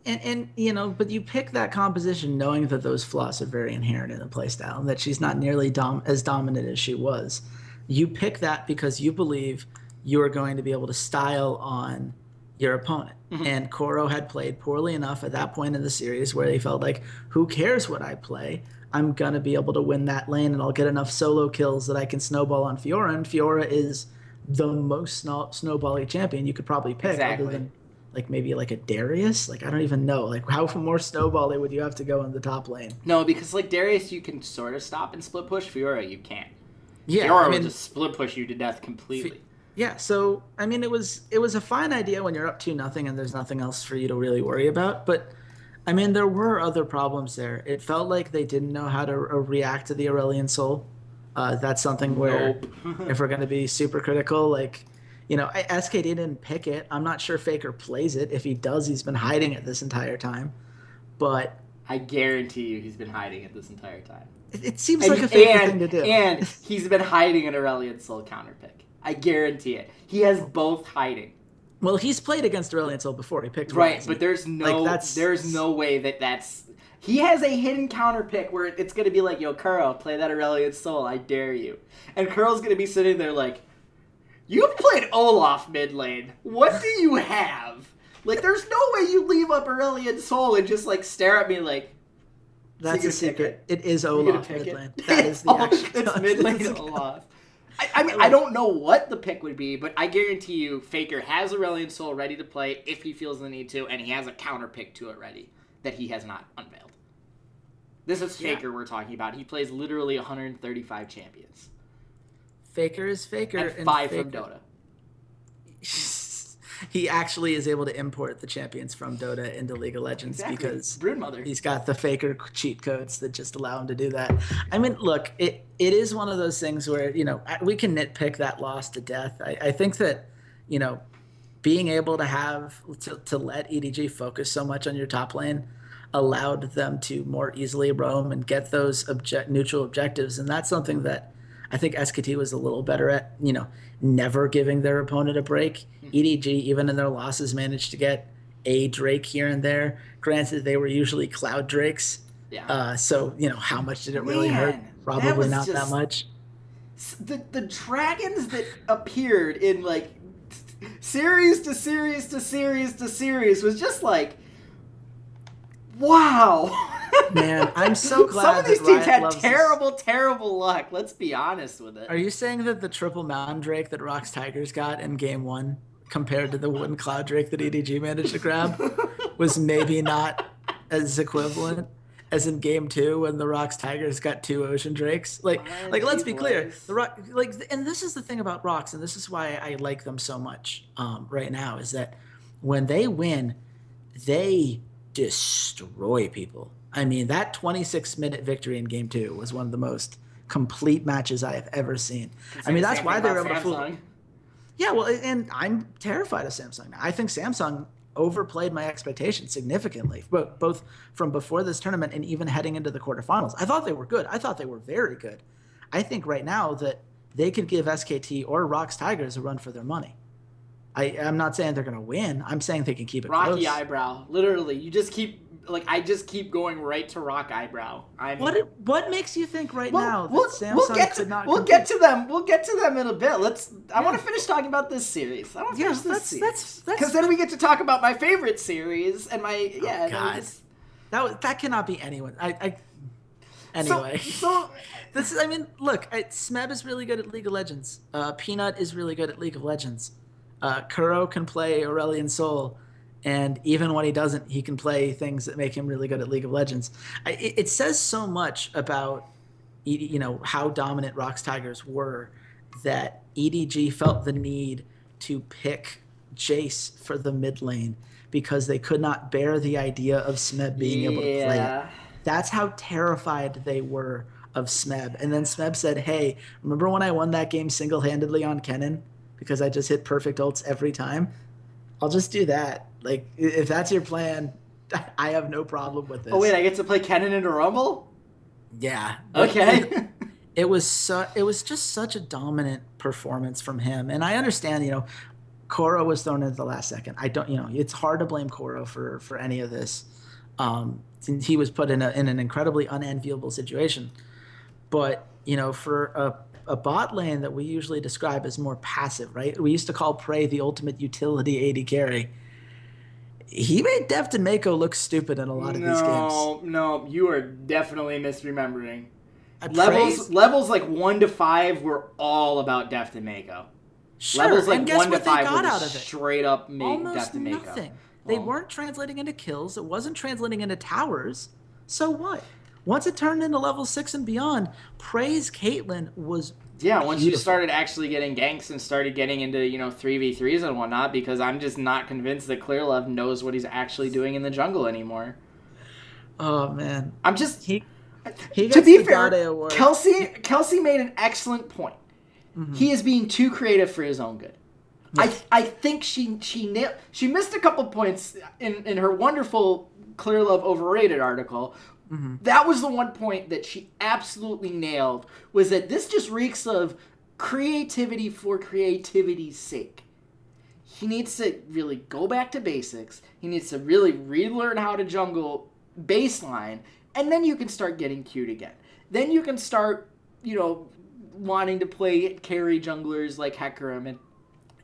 And but you pick that composition knowing that those flaws are very inherent in the playstyle and that she's not nearly as dominant as she was. You pick that because you believe you are going to be able to style on your opponent. Mm-hmm. And Koro had played poorly enough at that point in the series where they felt like, who cares what I play? I'm going to be able to win that lane and I'll get enough solo kills that I can snowball on Fiora. And Fiora is the most snowbally champion you could probably pick, like maybe like a Darius. Like I don't even know. Like how more snowbally would you have to go in the top lane? No, because like Darius, you can sort of stop and split push. Fiora, you can't. Yeah, Fiora will just split push you to death completely. Yeah, so I mean, it was a fine idea when you're up 2-0 and there's nothing else for you to really worry about. But I mean, there were other problems there. It felt like they didn't know how to react to the Aurelion Soul. That's something where, if we're going to be super critical, like, you know, SKT didn't pick it. I'm not sure Faker plays it. If he does, he's been hiding it this entire time. But I guarantee you he's been hiding it this entire time. It seems like a Faker thing to do. And he's been hiding an Aurelion Soul counter pick. I guarantee it. He has both hiding. Well, he's played against Aurelion Soul before. He picked right, Ryze. But there's no way that's. He has a hidden counter pick where it's gonna be like, yo, Kuro, play that Aurelion Soul. I dare you. And Kuro's gonna be sitting there like, you've played Olaf mid lane. What do you have? Like, there's no way you leave up Aurelion Soul and just like stare at me like. That's a secret. It is Olaf mid lane. That is the actual. It's mid lane Olaf. I mean, I don't know what the pick would be, but I guarantee you Faker has Aurelion Soul ready to play if he feels the need to, and he has a counter pick to it ready that he has not unveiled. This is Faker we're talking about. He plays literally 135 champions. Faker is Faker. And 5 from Dota. He actually is able to import the champions from Dota into League of Legends because he's got the Faker cheat codes that just allow him to do that. I mean, look, it is one of those things where, you know, we can nitpick that loss to death. I think that, you know, being able to have to let EDG focus so much on your top lane allowed them to more easily roam and get those neutral objectives, and that's something that I think SKT was a little better at, you know, never giving their opponent a break. EDG, even in their losses, managed to get a Drake here and there. Granted, they were usually Cloud Drakes. Yeah. So, you know, how much did it really hurt? Probably not that much. The dragons that appeared in, like, series to series to series to series was just like, wow. Man, I'm so glad some of these teams had terrible, this. terrible luck. Let's be honest with it. Are you saying that the triple Mountain Drake that ROX Tigers got in Game 1 compared to the wooden Cloud Drake that EDG managed to grab was maybe not as equivalent as in Game 2 when the ROX Tigers got 2 Ocean Drakes? Like let's be clear. And this is the thing about ROX, and this is why I like them so much right now, is that when they win, they destroy people. I mean, that 26-minute victory in Game 2 was one of the most complete matches I have ever seen. I mean, that's why they were able to fool. Yeah, well, and I'm terrified of Samsung now. I think Samsung overplayed my expectations significantly, both from before this tournament and even heading into the quarterfinals. I thought they were good. I thought they were very good. I think right now that they could give SKT or ROX Tigers a run for their money. I'm not saying they're going to win. I'm saying they can keep it close. Rocky eyebrow. Literally. You just keep... Like, I just keep going right to rock eyebrow. What makes you think now that Samsung could not? We'll get to them. We'll get to them in a bit. I want to finish talking about this series. I want to finish this series because then we get to talk about my favorite series and my God. That cannot be anyone. Anyway. So this is. I mean, look. Smeb is really good at League of Legends. Peanut is really good at League of Legends. Kuro can play Aurelion Soul. And even when he doesn't, he can play things that make him really good at League of Legends. It says so much about, you know, how dominant ROX Tigers were that EDG felt the need to pick Jace for the mid lane because they could not bear the idea of Smeb being able to play it. That's how terrified they were of Smeb. And then Smeb said, hey, remember when I won that game single-handedly on Kennen because I just hit perfect ults every time? I'll just do that. Like, if that's your plan, I have no problem with this. Oh, wait, I get to play Kennen in a Rumble? Yeah. Okay. It was just such a dominant performance from him. And I understand, you know, Koro was thrown in at the last second. It's hard to blame Koro for any of this. He was put in an incredibly unenviable situation. But, you know, for a bot lane that we usually describe as more passive, right? We used to call Prey the ultimate utility AD carry. He made Deft and Mako look stupid in a lot of these games. No, you are definitely misremembering. Levels like 1 to 5 were all about Deft and Mako. Sure, Levels like and guess 1 to what they 5 got were out just of it? straight up Almost death and makeup. nothing. They weren't translating into kills. It wasn't translating into towers. So what? Once it turned into level 6 and beyond, Praise Caitlyn was once you beautiful. started actually getting ganks and started getting into, 3v3s and whatnot, because I'm just not convinced that Clearlove knows what he's actually doing in the jungle anymore. Oh, man. I'm just... He to be fair, award. Kelsey made an excellent point. Mm-hmm. He is being too creative for his own good. Yes. I think she missed a couple points in her wonderful Clearlove Overrated article. Mm-hmm. That was the one point that she absolutely nailed, was that this just reeks of creativity for creativity's sake. He needs to really go back to basics. He needs to really relearn how to jungle baseline, and then you can start getting cute again. Then you can start, wanting to play carry junglers like Hecarim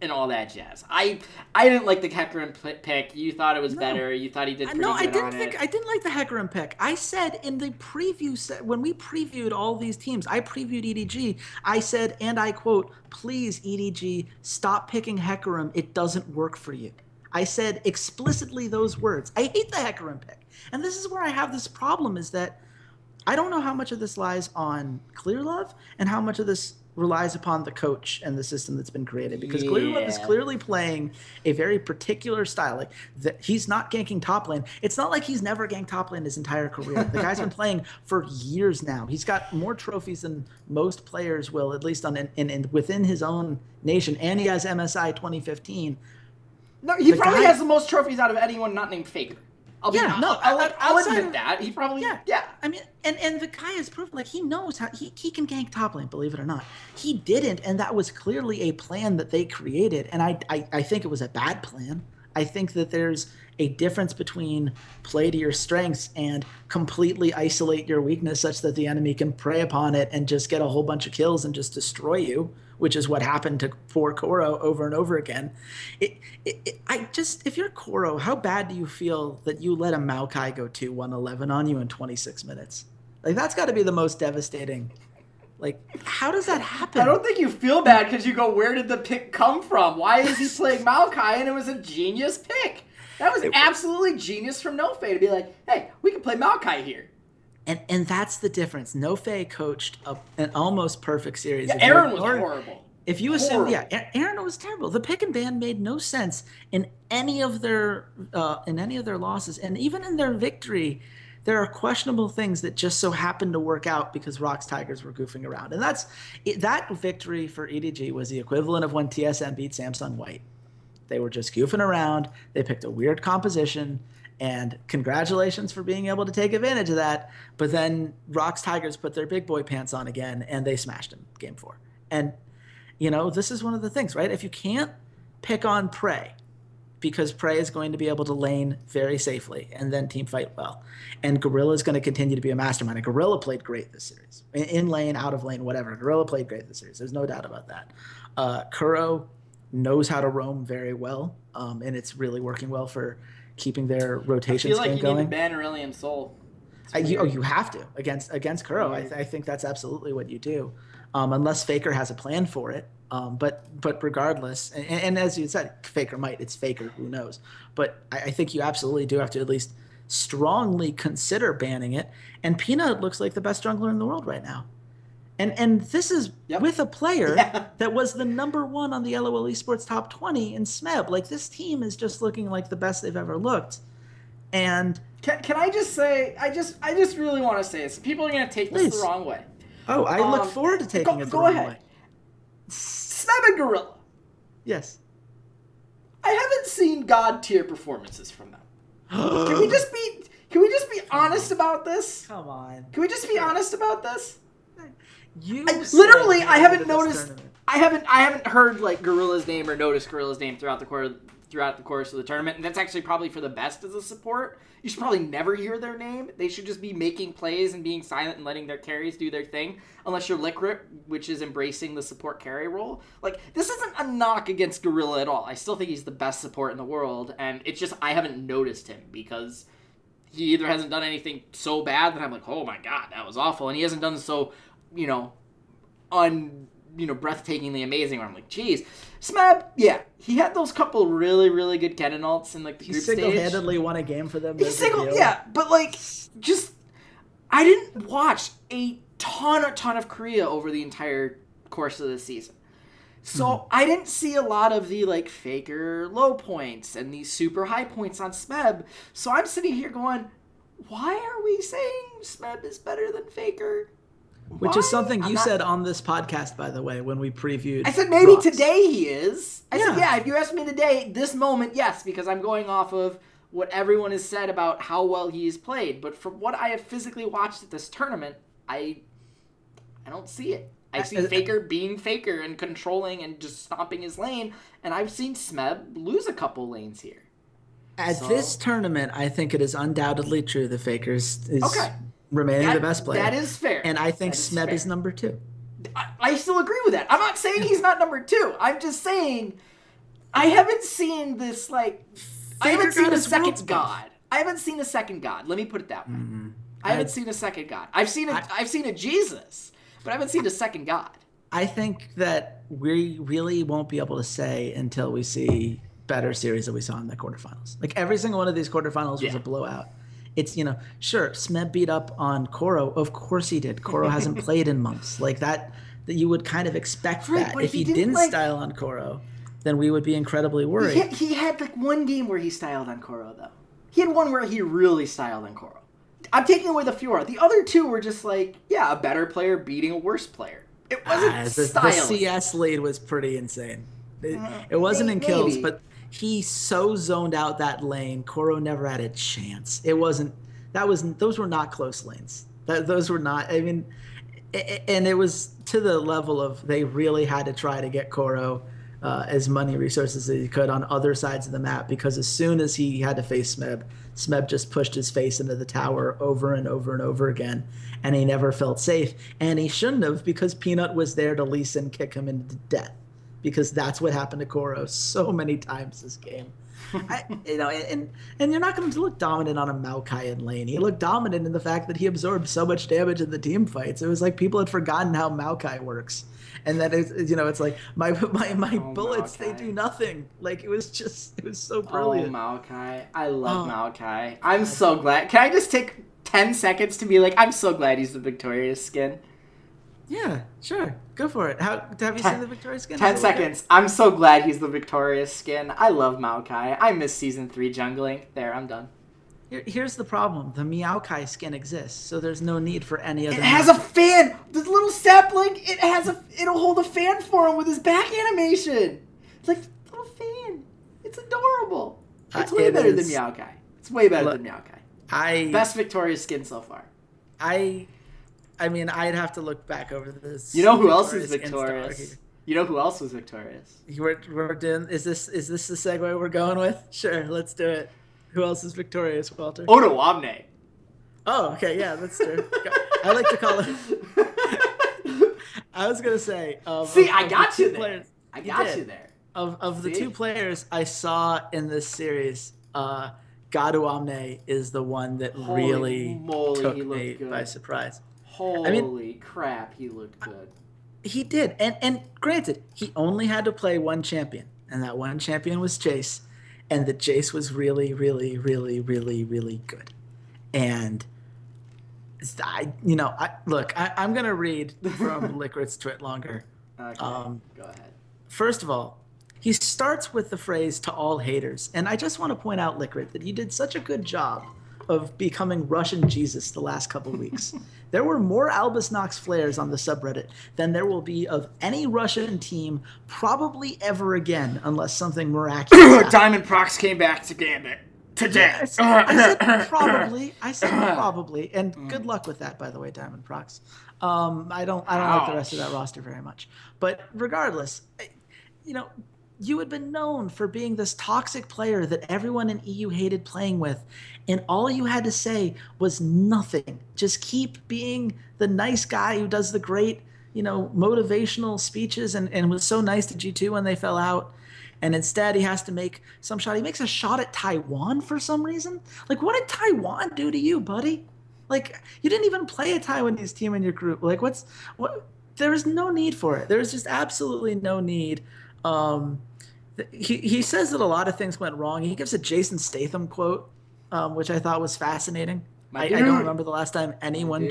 and all that jazz. I didn't like the Hecarim pick. You thought it was better. You thought he did pretty good on it. I didn't like the Hecarim pick. I said in the preview, when we previewed all these teams, I previewed EDG. I said, and I quote, "Please, EDG, stop picking Hecarim. It doesn't work for you." I said explicitly those words. I hate the Hecarim pick. And this is where I have this problem, is that I don't know how much of this lies on Clearlove and how much of this relies upon the coach and the system that's been created, because Clearlove is clearly playing a very particular style. Like, he's not ganking top lane. It's not like he's never ganked top lane his entire career. The guy's been playing for years now. He's got more trophies than most players will, at least within his own nation, and he has MSI 2015. No, he probably has the most trophies out of anyone not named Faker. I'll admit that. He probably, yeah. I mean, and the guy has proven, like, he knows how, he can gank top lane, believe it or not. He didn't, and that was clearly a plan that they created, and I think it was a bad plan. I think that there's a difference between play to your strengths and completely isolate your weakness such that the enemy can prey upon it and just get a whole bunch of kills and just destroy you, which is what happened to poor Koro over and over again. If you're Koro, how bad do you feel that you let a Maokai go 2-111 on you in 26 minutes? Like, that's got to be the most devastating. Like, how does that happen? I don't think you feel bad because you go, where did the pick come from? Why is he playing Maokai? And it was a genius pick. That was absolutely genius from Nofe to be like, hey, we can play Maokai here. And that's the difference. Nofe coached an almost perfect series. Yeah, Aaron was horrible. If you assume, Aaron was terrible. The pick and ban made no sense in any of their losses, and even in their victory, there are questionable things that just so happened to work out because Rock's Tigers were goofing around. And that victory for EDG was the equivalent of when TSM beat Samsung White. They were just goofing around. They picked a weird composition, and congratulations for being able to take advantage of that. But then Rock's Tigers put their big boy pants on again, and they smashed him game 4. And, this is one of the things, right? If you can't pick on Prey, because Prey is going to be able to lane very safely and then team fight well. And Gorilla is going to continue to be a mastermind. And Gorilla played great this series. In lane, out of lane, whatever. Gorilla played great this series. There's no doubt about that. Kuro knows how to roam very well, and it's really working well for keeping their rotations going. I feel like you need to ban Aurelion Sol. You have to against Kuro. I think that's absolutely what you do, unless Faker has a plan for it. But regardless, and as you said, Faker might. It's Faker. Who knows? But I think you absolutely do have to at least strongly consider banning it. And Peanut looks like the best jungler in the world right now. And this is with a player that was the #1 on the LOL Esports top 20 in SMEB. Like, this team is just looking like the best they've ever looked. And can I just say, I just really want to say this. People are going to take this the wrong way. Oh, I look forward to taking it the wrong way. SMEB and Gorilla. Yes. I haven't seen God tier performances from them. Can we just be honest about this? Come on. Can we just be honest about this? I haven't noticed. I haven't heard like Gorilla's name or noticed Gorilla's name throughout the course of the tournament, and that's actually probably for the best as a support. You should probably never hear their name. They should just be making plays and being silent and letting their carries do their thing. Unless you're Liquid, which is embracing the support carry role. Like, this isn't a knock against Gorilla at all. I still think he's the best support in the world, and it's just I haven't noticed him because he either hasn't done anything so bad that I'm like, oh my god, that was awful, and he hasn't done so, breathtakingly amazing. Where I'm like, geez, Smeb, yeah, he had those couple really, really good cannon ults in like the group stage. He single-handedly won a game for them. But like, just I didn't watch a ton of Korea over the entire course of the season. So I didn't see a lot of the like Faker low points and these super high points on Smeb. So I'm sitting here going, why are we saying Smeb is better than Faker? Which is something you said on this podcast, by the way, when we previewed. I said maybe today he is. I said, if you asked me today, this moment, yes, because I'm going off of what everyone has said about how well he's played. But from what I have physically watched at this tournament, I don't see it. I see Faker being Faker and controlling and just stomping his lane, and I've seen Smeb lose a couple lanes here. At this tournament, I think it is undoubtedly true that Faker is remaining the best player. That is fair. And I think Smeb is number 2. I still agree with that. I'm not saying he's not number 2. I'm just saying I haven't seen this, like... I haven't seen a second God. I haven't seen a second God. Let me put it that way. I haven't seen a second God. I've seen a Jesus, but I haven't seen a second God. I think that we really won't be able to say until we see better series that we saw in the quarterfinals. Like, every single one of these quarterfinals was a blowout. It's, sure, Smeb beat up on Koro. Of course he did. Koro hasn't played in months. Like, that you would kind of expect that. If he didn't style on Koro, then we would be incredibly worried. He had, like, one game where he styled on Koro, though. He had one where he really styled on Koro. I'm taking away the Fiora. The other two were just like, a better player beating a worse player. It wasn't styling. The CS lead was pretty insane. It wasn't in kills, but he so zoned out that lane. Koro never had a chance. Those were not close lanes. Those were not, I mean, and it was to the level of they really had to try to get Koro as many resources as he could on other sides of the map, because as soon as he had to face Smeb just pushed his face into the tower over and over and over again, and he never felt safe. And he shouldn't have, because Peanut was there to Lee Sin kick him into death, because that's what happened to Koro so many times this game. And you're not going to look dominant on a Maokai in lane. He looked dominant in the fact that he absorbed so much damage in the team fights. It was like people had forgotten how Maokai works. And that it's like my bullets, Maokai. They do nothing. Like, it was so brilliant. Oh, Maokai. I love Maokai. I'm so glad. Can I just take 10 seconds to be like, I'm so glad he's the Victorious skin? Yeah, sure. Go for it. Have you seen the Victorious skin? 10 seconds. I'm so glad he's the Victorious skin. I love Maokai. I miss Season 3 jungling. There, I'm done. Here's the problem. The Maokai skin exists, so there's no need for any other. It has a fan! The little sapling, it'll hold a fan for him with his back animation. It's like a little fan. It's adorable. It's way better than Maokai. It's way better than Maokai. Best Victorious skin so far. I mean, I'd have to look back over this. You know who else is victorious? You know who else was victorious? We're doing. Is this the segue we're going with? Sure, let's do it. Who else is victorious, Walter? Underwhelming. Oh, okay, yeah, that's true. I like to call it. I was gonna say. I got you there. I got you there. Of the two players I saw in this series, Gaduamne is the one that really took me by surprise. Holy crap, he looked good. He did. And granted, he only had to play one champion, and that one champion was Jace, and the Jace was really, really, really, really, really good. And I'm going to read from Liquid's tweet longer. Okay, go ahead. First of all, he starts with the phrase "to all haters," and I just want to point out, Liquid, that you did such a good job of becoming Russian Jesus the last couple weeks. There were more Albus NoX flares on the subreddit than there will be of any Russian team probably ever again, unless something miraculous happens. Diamond Prox came back to Gambit today. I said probably. And good luck with that, by the way, Diamond Prox. I don't like the rest of that roster very much. But regardless, you had been known for being this toxic player that everyone in EU hated playing with, and all you had to say was nothing. Just keep being the nice guy who does the great, motivational speeches and was so nice to G2 when they fell out. And instead he has to make some shot. He makes a shot at Taiwan for some reason. Like, what did Taiwan do to you, buddy? Like, you didn't even play a Taiwanese team in your group. Like, there was no need for it. There was just absolutely no need. He says that a lot of things went wrong. He gives a Jason Statham quote, which I thought was fascinating. I don't remember the last time anyone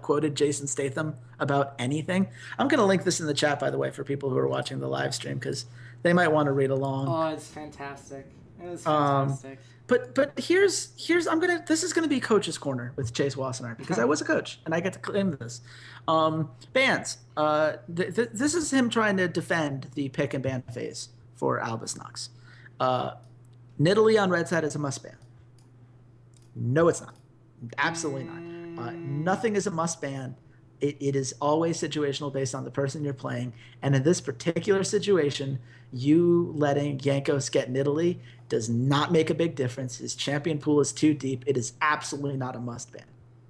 quoted Jason Statham about anything. I'm going to link this in the chat, by the way, for people who are watching the live stream, because they might want to read along. Oh, it's fantastic. It was fantastic. But here's this is gonna be Coach's Corner with Chase Wassenar, because I was a coach and I get to claim this. Bans. This is him trying to defend the pick and ban phase for Albus NoX. Nidalee on red side is a must ban. No, it's not. Absolutely not. Nothing is a must ban. It is always situational based on the person you're playing. And in this particular situation, you letting Jankos get Nidalee does not make a big difference. His champion pool is too deep. It is absolutely not a must ban.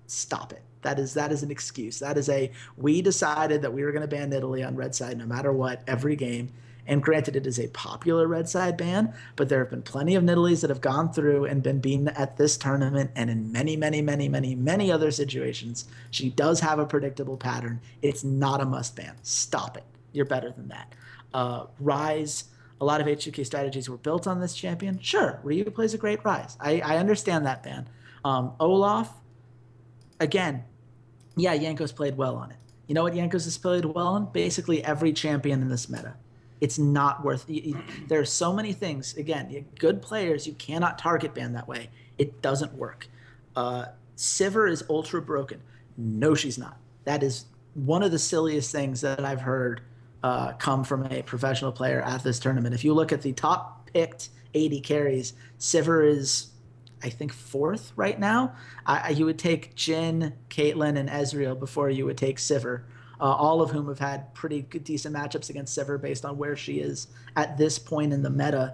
Stop it. That is an excuse. That is we decided that we were going to ban Nidalee on red side no matter what every game. And granted, it is a popular red side ban, but there have been plenty of Nidalees that have gone through and been beaten at this tournament and in many, many, many, many, many other situations. She does have a predictable pattern. It's not a must ban. Stop it. You're better than that. Rise, a lot of H2K strategies were built on this champion. Sure, Ryu plays a great Rise. I understand that ban. Olaf, again, yeah, Jankos played well on it. You know what Jankos has played well on? Basically every champion in this meta. It's not worth it. There are so many things. Again, good players, you cannot target ban that way. It doesn't work. Sivir is ultra broken. No, she's not. That is one of the silliest things that I've heard come from a professional player at this tournament. If you look at the top picked 80 carries, Sivir is, I think, 4th right now. You would take Jhin, Caitlyn, and Ezreal before you would take Sivir. All of whom have had pretty good, decent matchups against Sivir based on where she is at this point in the meta.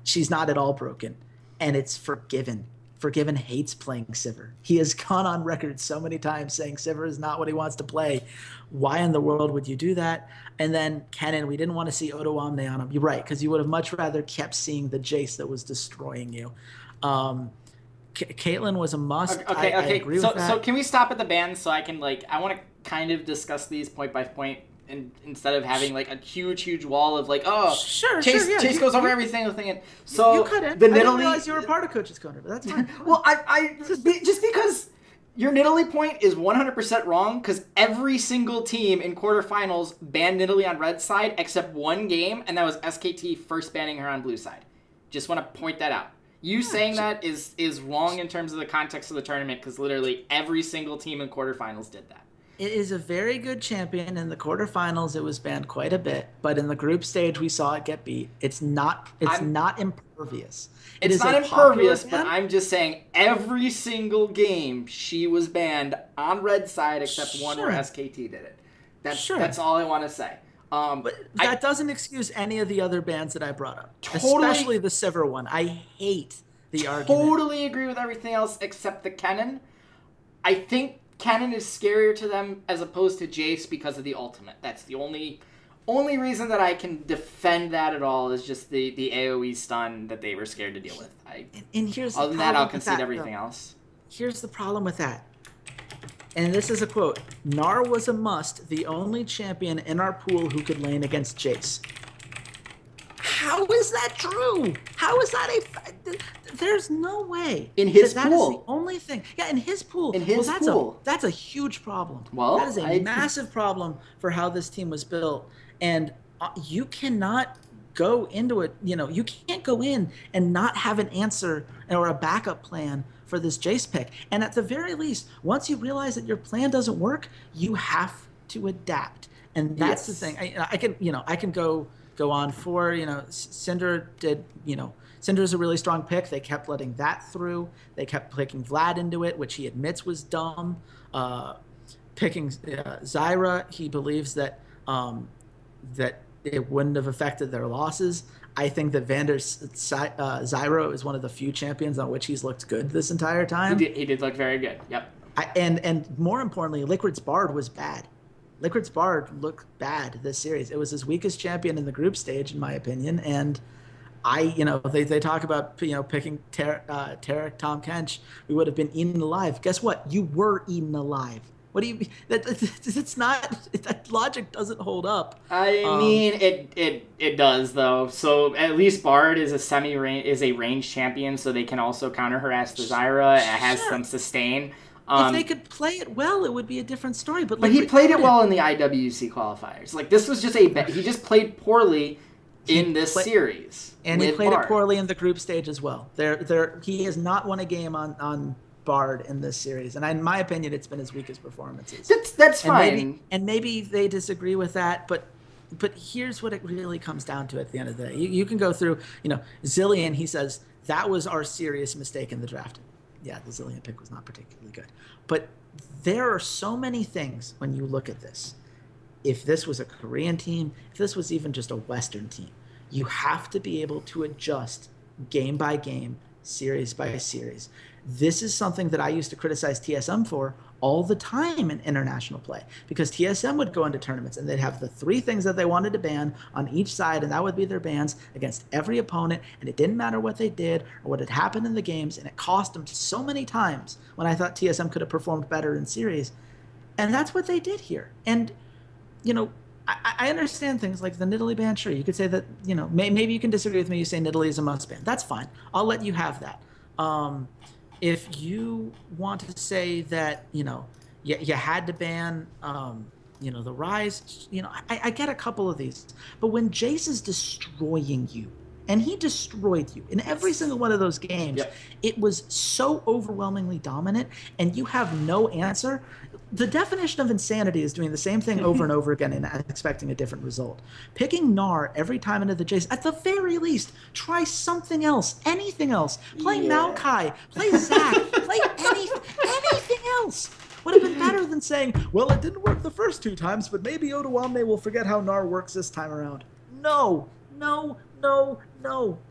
She's not at all broken, and it's Forgiven. Forgiven hates playing Sivir. He has gone on record so many times saying Sivir is not what he wants to play. Why in the world would you do that? And then Kennen, we didn't want to see overwhelming on him. You're right, because you would have much rather kept seeing the Jace that was destroying you. Caitlyn was a must. Okay. I agree with that. So can we stop at the bans so I can I want to kind of discuss these point by point, and instead of having a huge wall of Chase goes over every single thing. And so you couldn't. The I didn't Nidalee, realize you were part of Coach's Corner, but that's fine. Well, just because your Nidalee point is 100% wrong, because every single team in quarterfinals banned Nidalee on red side except one game, and that was SKT first banning her on blue side. Just want to point that out. You saying that is wrong in terms of the context of the tournament, because literally every single team in quarterfinals did that. It is a very good champion. In the quarterfinals, it was banned quite a bit, but in the group stage, we saw it get beat. It's not impervious. It's not impervious, but I'm just saying every single game she was banned on red side except one where SKT did it. That's all I want to say. But that doesn't excuse any of the other bans that I brought up, especially the Sivir one. I hate the argument. Totally agree with everything else except the Kennen. I think Kennen is scarier to them as opposed to Jace because of the ultimate. That's the only reason that I can defend that at all, is just the AoE stun that they were scared to deal with. Other than that, I'll concede everything else. Here's the problem with that. And this is a quote. Gnar was a must, the only champion in our pool who could lane against Jace. How is that true? How is that there's no way. In his that pool. Is the only thing. Yeah, in his pool. Pool. That's a huge problem. Well, that is a massive problem for how this team was built. And you cannot go into it, you can't go in and not have an answer or a backup plan for this Jace pick. And at the very least, once you realize that your plan doesn't work, you have to adapt. And that's the thing. I can go on for, Cinder did, Cinder's a really strong pick. They kept letting that through. They kept picking Vlad into it, which he admits was dumb. Picking Zyra, he believes that that it wouldn't have affected their losses. I think that Zyra is one of the few champions on which he's looked good this entire time. He did look very good. Yep. And more importantly, Liquid's Bard was bad. Liquid's Bard looked bad this series. It was his weakest champion in the group stage, in my opinion. And they talk about picking Tarek, Tom Kench. We would have been eaten alive. Guess what? You were eaten alive. What do you? It's not. That logic doesn't hold up. I mean, it does though. So at least Bard is a range champion, so they can also counter harass the Zyra. It has some sustain. If they could play it well, it would be a different story. But he played it well in the IWC qualifiers. Like this was just he just played poorly in this series, and he played it poorly in the group stage as well. He has not won a game on Bard in this series, and in my opinion, it's been his weakest performances. That's fine. Maybe they disagree with that, but here's what it really comes down to at the end of the day. You can go through, Zillion. He says that was our serious mistake in the draft. Yeah, the Zillion pick was not particularly good, but there are so many things when you look at this. If this was a Korean team, if this was even just a Western team, you have to be able to adjust game by game, series by series. This is something that I used to criticize TSM for all the time in international play, because TSM would go into tournaments and they'd have the 3 things that they wanted to ban on each side, and that would be their bans against every opponent, and it didn't matter what they did or what had happened in the games, and it cost them so many times when I thought TSM could have performed better in series. And that's what they did here. And I understand things like the Nidalee ban. Sure, you could say that, maybe you can disagree with me. You say Nidalee is a must ban. That's fine. I'll let you have that. If you want to say that, you had to ban, the Rise, I get a couple of these. But when Jace is destroying you, and he destroyed you in every single one of those games, it was so overwhelmingly dominant, and you have no answer. The definition of insanity is doing the same thing over and over again and expecting a different result. Picking Gnar every time into the Jace, at the very least, try something else, anything else. Play Maokai, play Zac, play anything else. Would have been better than saying, well, it didn't work the first 2 times, but maybe Odoamne will forget how Gnar works this time around. No.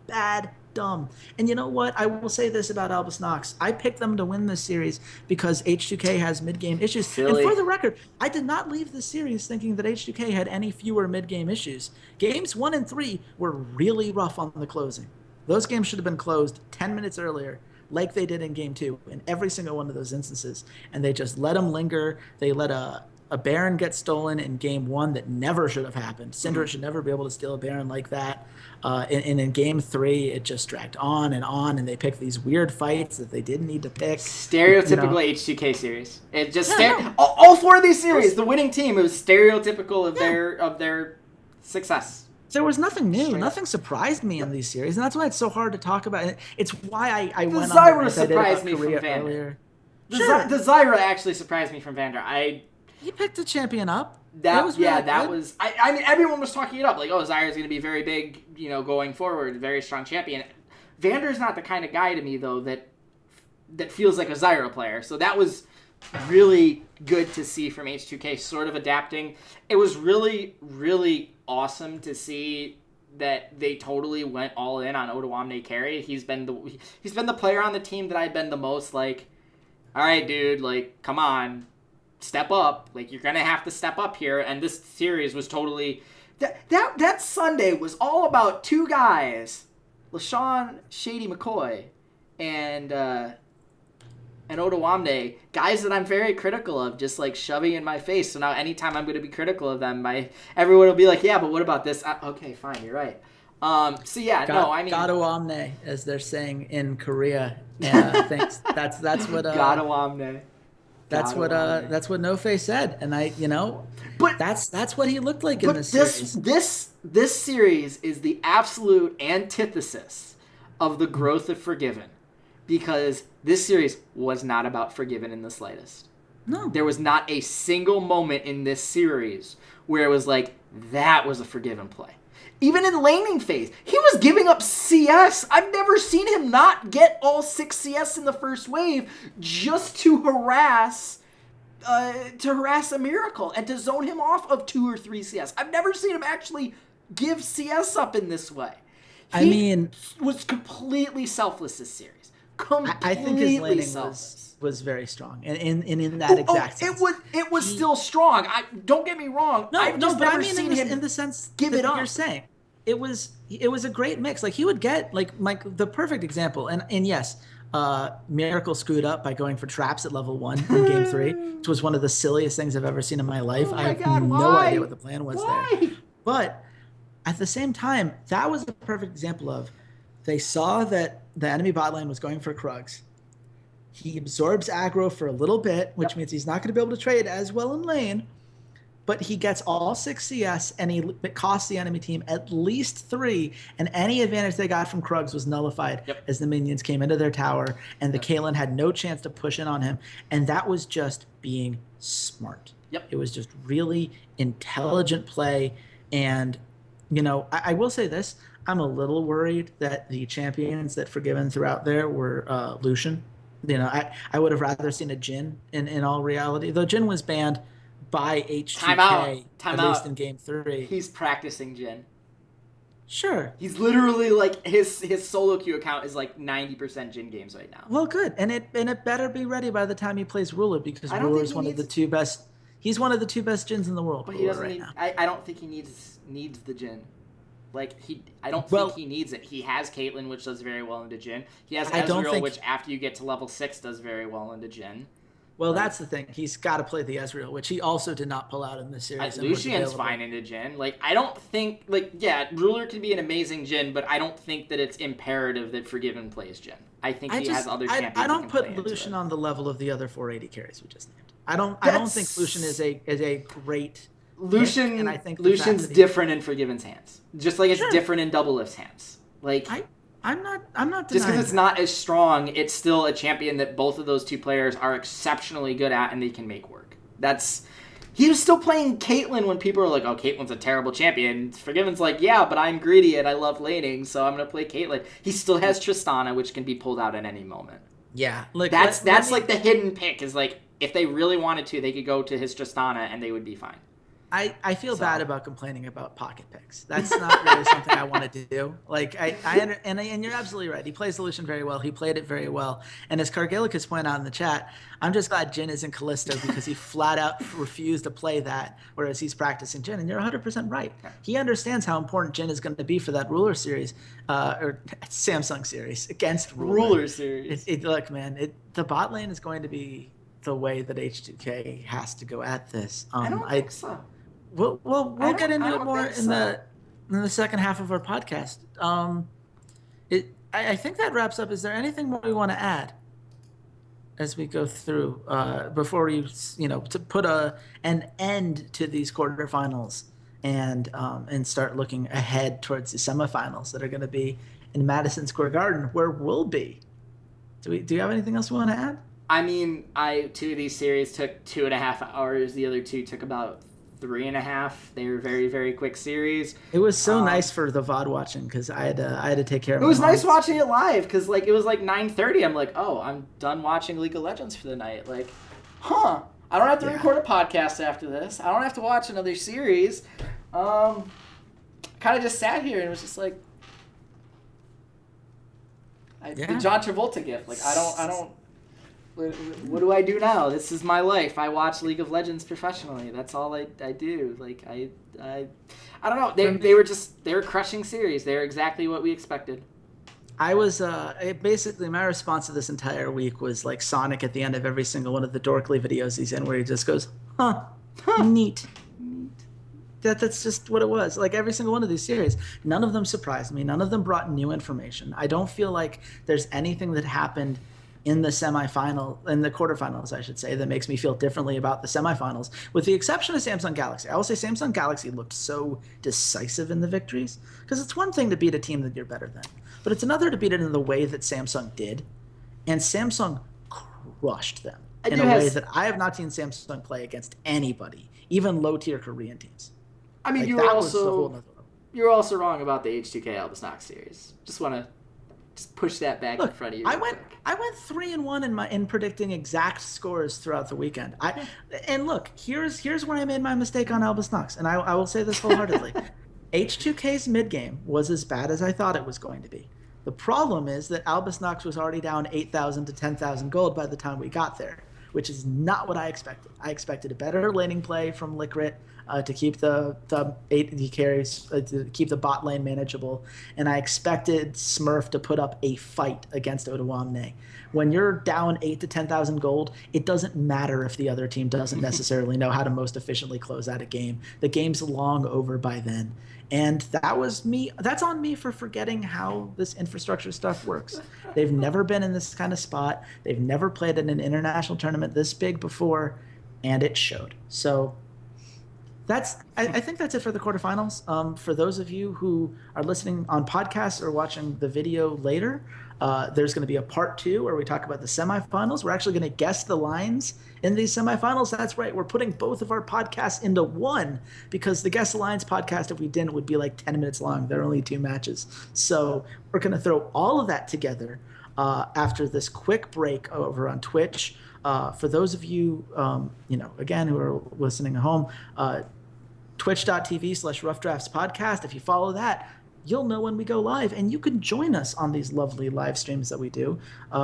Bad, dumb. And you know what? I will say this about Albus NoX. I picked them to win this series because H2K has mid-game issues. Silly. And for the record, I did not leave this series thinking that H2K had any fewer mid-game issues. Games 1 and 3 were really rough on the closing. Those games should have been closed 10 minutes earlier, like they did in Game 2, in every single one of those instances. And they just let them linger. They let a Baron get stolen in Game 1 that never should have happened. Syndra should never be able to steal a Baron like that. And in Game 3, it just dragged on, and they picked these weird fights that they didn't need to pick. Stereotypical H2K series. It just all 4 of these series, the winning team, it was stereotypical of their success. There was nothing new. Nothing surprised me in these series, and that's why it's so hard to talk about. It's why I went on Zyra surprised me from Vander. Earlier. The Zyra actually surprised me from Vander. He picked the champion up. That was. I mean, everyone was talking it up like, oh, Zyra's going to be very big, going forward, very strong champion. Vander's not the kind of guy to me though that feels like a Zyra player. So that was really good to see from H2K, sort of adapting. It was really, really awesome to see that they totally went all in on Odoamne carry. He's been the player on the team that I've been the most like, all right, dude, like, come on. Step up, like you're gonna have to step up here. And this series was totally that Sunday was all about 2 guys, LaShawn Shady McCoy and Odoamne, guys that I'm very critical of, just like shoving in my face. So now anytime I'm gonna be critical of them, everyone will be like, yeah, but what about this? Okay, fine, you're right. So yeah, Odoamne, as they're saying in Korea. Thanks. That's what Odoamne. That's what No Face said, and but that's what he looked like in this series. This series is the absolute antithesis of the growth of Forgiven, because this series was not about Forgiven in the slightest. No, there was not a single moment in this series where it was like that was a Forgiven play. Even in laning phase, he was giving up CS. I've never seen him not get all 6 CS in the first wave just to harass a Miracle and to zone him off of 2 or 3 CS. I've never seen him actually give CS up in this way. He was completely selfless this series. I think his laning was very strong, and in that exact sense. It was still strong. Don't get me wrong. I've just never seen him in the sense give it up. You're saying. It was a great mix. Like he would get like the perfect example, and yes, Miracle screwed up by going for traps at level 1 in game 3, which was one of the silliest things I've ever seen in my life. Oh I my have God, no why? idea what the plan was there. But at the same time, that was a perfect example of they saw that the enemy bot lane was going for Krugs. He absorbs aggro for a little bit, which means he's not going to be able to trade as well in lane, but he gets all 6 CS, and it costs the enemy team at least 3, and any advantage they got from Krugs was nullified as the minions came into their tower, and the Caitlyn had no chance to push in on him, and that was just being smart. It was just really intelligent play, and, I will say this, I'm a little worried that the champions that Forgiven threw out there were Lucian. I would have rather seen a Jhin in all reality, though Jhin was banned by H2K Time at least out. in game 3. He's practicing Jhin. Sure. He's literally like his solo queue account is like 90% Jhin games right now. Well, good, and it better be ready by the time he plays Ruler, because Ruler is one of the two best. He's one of the 2 best Jhins in the world. But he doesn't need. I don't think he needs the Jhin. Like I don't think he needs it. He has Caitlyn, which does very well into Jhin. He has Ezreal, which after you get to level 6 does very well into Jhin. Well, that's the thing. He's got to play the Ezreal, which he also did not pull out in this series. Lucian's fine into Jhin. Like, I don't think, Ruler can be an amazing Jhin, but I don't think that it's imperative that Forgiven plays Jhin. I think he has other champions. I don't put Lucian on the level of the other 480 carries we just named. I don't think Lucian is a great. Lucian, and I think Lucian's different in Forgiven's hands, just like it's different in Double Lift's hands. Like I'm not just because it's not as strong, it's still a champion that both of those 2 players are exceptionally good at and they can make work. He was still playing Caitlyn when people are like, "Oh, Caitlyn's a terrible champion." Forgiven's like, "Yeah, but I'm greedy and I love laning, so I'm gonna play Caitlyn." He still has Tristana, which can be pulled out at any moment. Yeah, that's like the hidden pick is like if they really wanted to, they could go to his Tristana and they would be fine. I feel bad about complaining about pocket picks. That's not really something I want to do. Like and you're absolutely right. He plays the Lucian very well. He played it very well. And as Cargalicus pointed out in the chat, I'm just glad Jhin isn't Callisto because he flat out refused to play that, whereas he's practicing Jhin. And you're 100% right. He understands how important Jhin is going to be for that Ruler series, or Samsung series against Ruler series. Look, man, the bot lane is going to be the way that H2K has to go at this. I don't think so. We'll get into it more in the second half of our podcast. I think that wraps up. Is there anything more we want to add as we go through before we to put an end to these quarterfinals and start looking ahead towards the semifinals that are going to be in Madison Square Garden, where we'll be? Do you have anything else we want to add? I mean, 2 of these series took 2.5 hours. The other 2 took about 3.5. They were very, very quick series. It was so nice for the VOD watching because I had to take care of. It was nice watching it live because it was 9:30. I'm like, oh, I'm done watching League of Legends for the night. Like, I don't have to record a podcast after this. I don't have to watch another series. Kind of just sat here and was just like, the John Travolta gift. Like, I don't. What do I do now? This is my life. I watch League of Legends professionally. That's all I do. Like I don't know. They were crushing series. They were exactly what we expected. I was basically my response to this entire week was like Sonic at the end of every single one of the Dorkly videos he's in, where he just goes, neat. That's just what it was. Like every single one of these series, none of them surprised me. None of them brought new information. I don't feel like there's anything that happened in the quarterfinals, I should say, that makes me feel differently about the semifinals, with the exception of Samsung Galaxy. I will say Samsung Galaxy looked so decisive in the victories, because it's one thing to beat a team that you're better than, but it's another to beat it in the way that Samsung did, and Samsung crushed them in a way that I have not seen Samsung play against anybody, even low-tier Korean teams. I mean, you were also wrong about the H2K Albus NoX series. Just want to push that back in front of you. I went 3-1 in predicting exact scores throughout the weekend. And look, here's where I made my mistake on Albus NoX, and I will say this wholeheartedly. H2K's mid game was as bad as I thought it was going to be. The problem is that Albus NoX was already down 8,000 to 10,000 gold by the time we got there, which is not what I expected. I expected a better laning play from Licrit. to keep the AD carries, to keep the bot lane manageable. And I expected Smurf to put up a fight against Odoamne. When you're down 8 to 10,000 gold, it doesn't matter if the other team doesn't necessarily know how to most efficiently close out a game. The game's long over by then. And that was me. That's on me for forgetting how this infrastructure stuff works. They've never been in this kind of spot. They've never played in an international tournament this big before, and it showed. So I think that's it for the quarterfinals. For those of you who are listening on podcasts or watching the video later, there's going to be a part 2 where we talk about the semifinals. We're actually going to guess the lines in these semifinals. That's right. We're putting both of our podcasts into one, because the Guess the Lines podcast, if we didn't, would be like 10 minutes long. There are only 2 matches. So we're going to throw all of that together after this quick break over on Twitch. For those of you, again, who are listening at home, twitch.tv/roughdraftspodcast. If you follow that, you'll know when we go live, and you can join us on these lovely live streams that we do.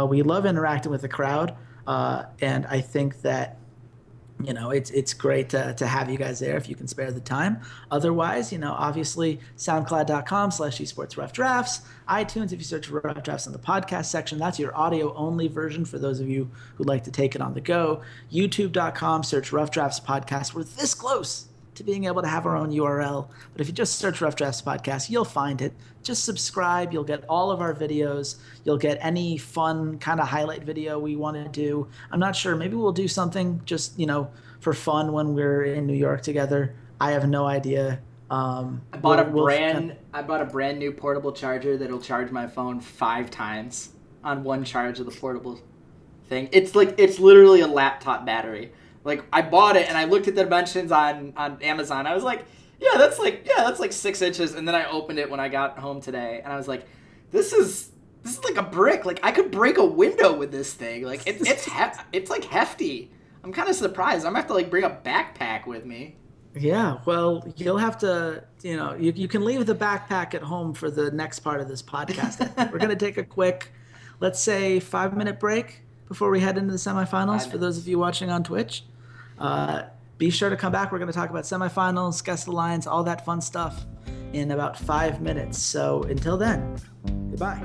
We love interacting with the crowd, and I think that it's great to have you guys there if you can spare the time. Otherwise, obviously soundcloud.com/esportsroughdrafts, iTunes, if you search for Rough Drafts in the podcast section, that's your audio only version for those of you who like to take it on the go. youtube.com, search Rough Drafts Podcast. We're this close to being able to have our own URL, but if you just search Rough Drafts Podcast, you'll find it. Just subscribe. You'll get all of our videos. You'll get any fun kind of highlight video we want to do. I'm not sure. Maybe we'll do something just, for fun when we're in New York together. I have no idea. I bought a brand new portable charger that'll charge my phone 5 times on one charge of the portable thing. It's literally a laptop battery. Like, I bought it and I looked at the dimensions on Amazon. I was like, that's like 6 inches. And then I opened it when I got home today, and I was like, this is like a brick. Like, I could break a window with this thing. Like, it's like hefty. I'm kind of surprised. I'm gonna have to bring a backpack with me. Yeah, well, you'll have to, you can leave the backpack at home for the next part of this podcast. We're gonna take a quick, let's say, 5-minute break before we head into the semifinals. For those of you watching on Twitch, be sure to come back. We're going to talk about semifinals, guess the lines, all that fun stuff in about 5 minutes. So until then, goodbye.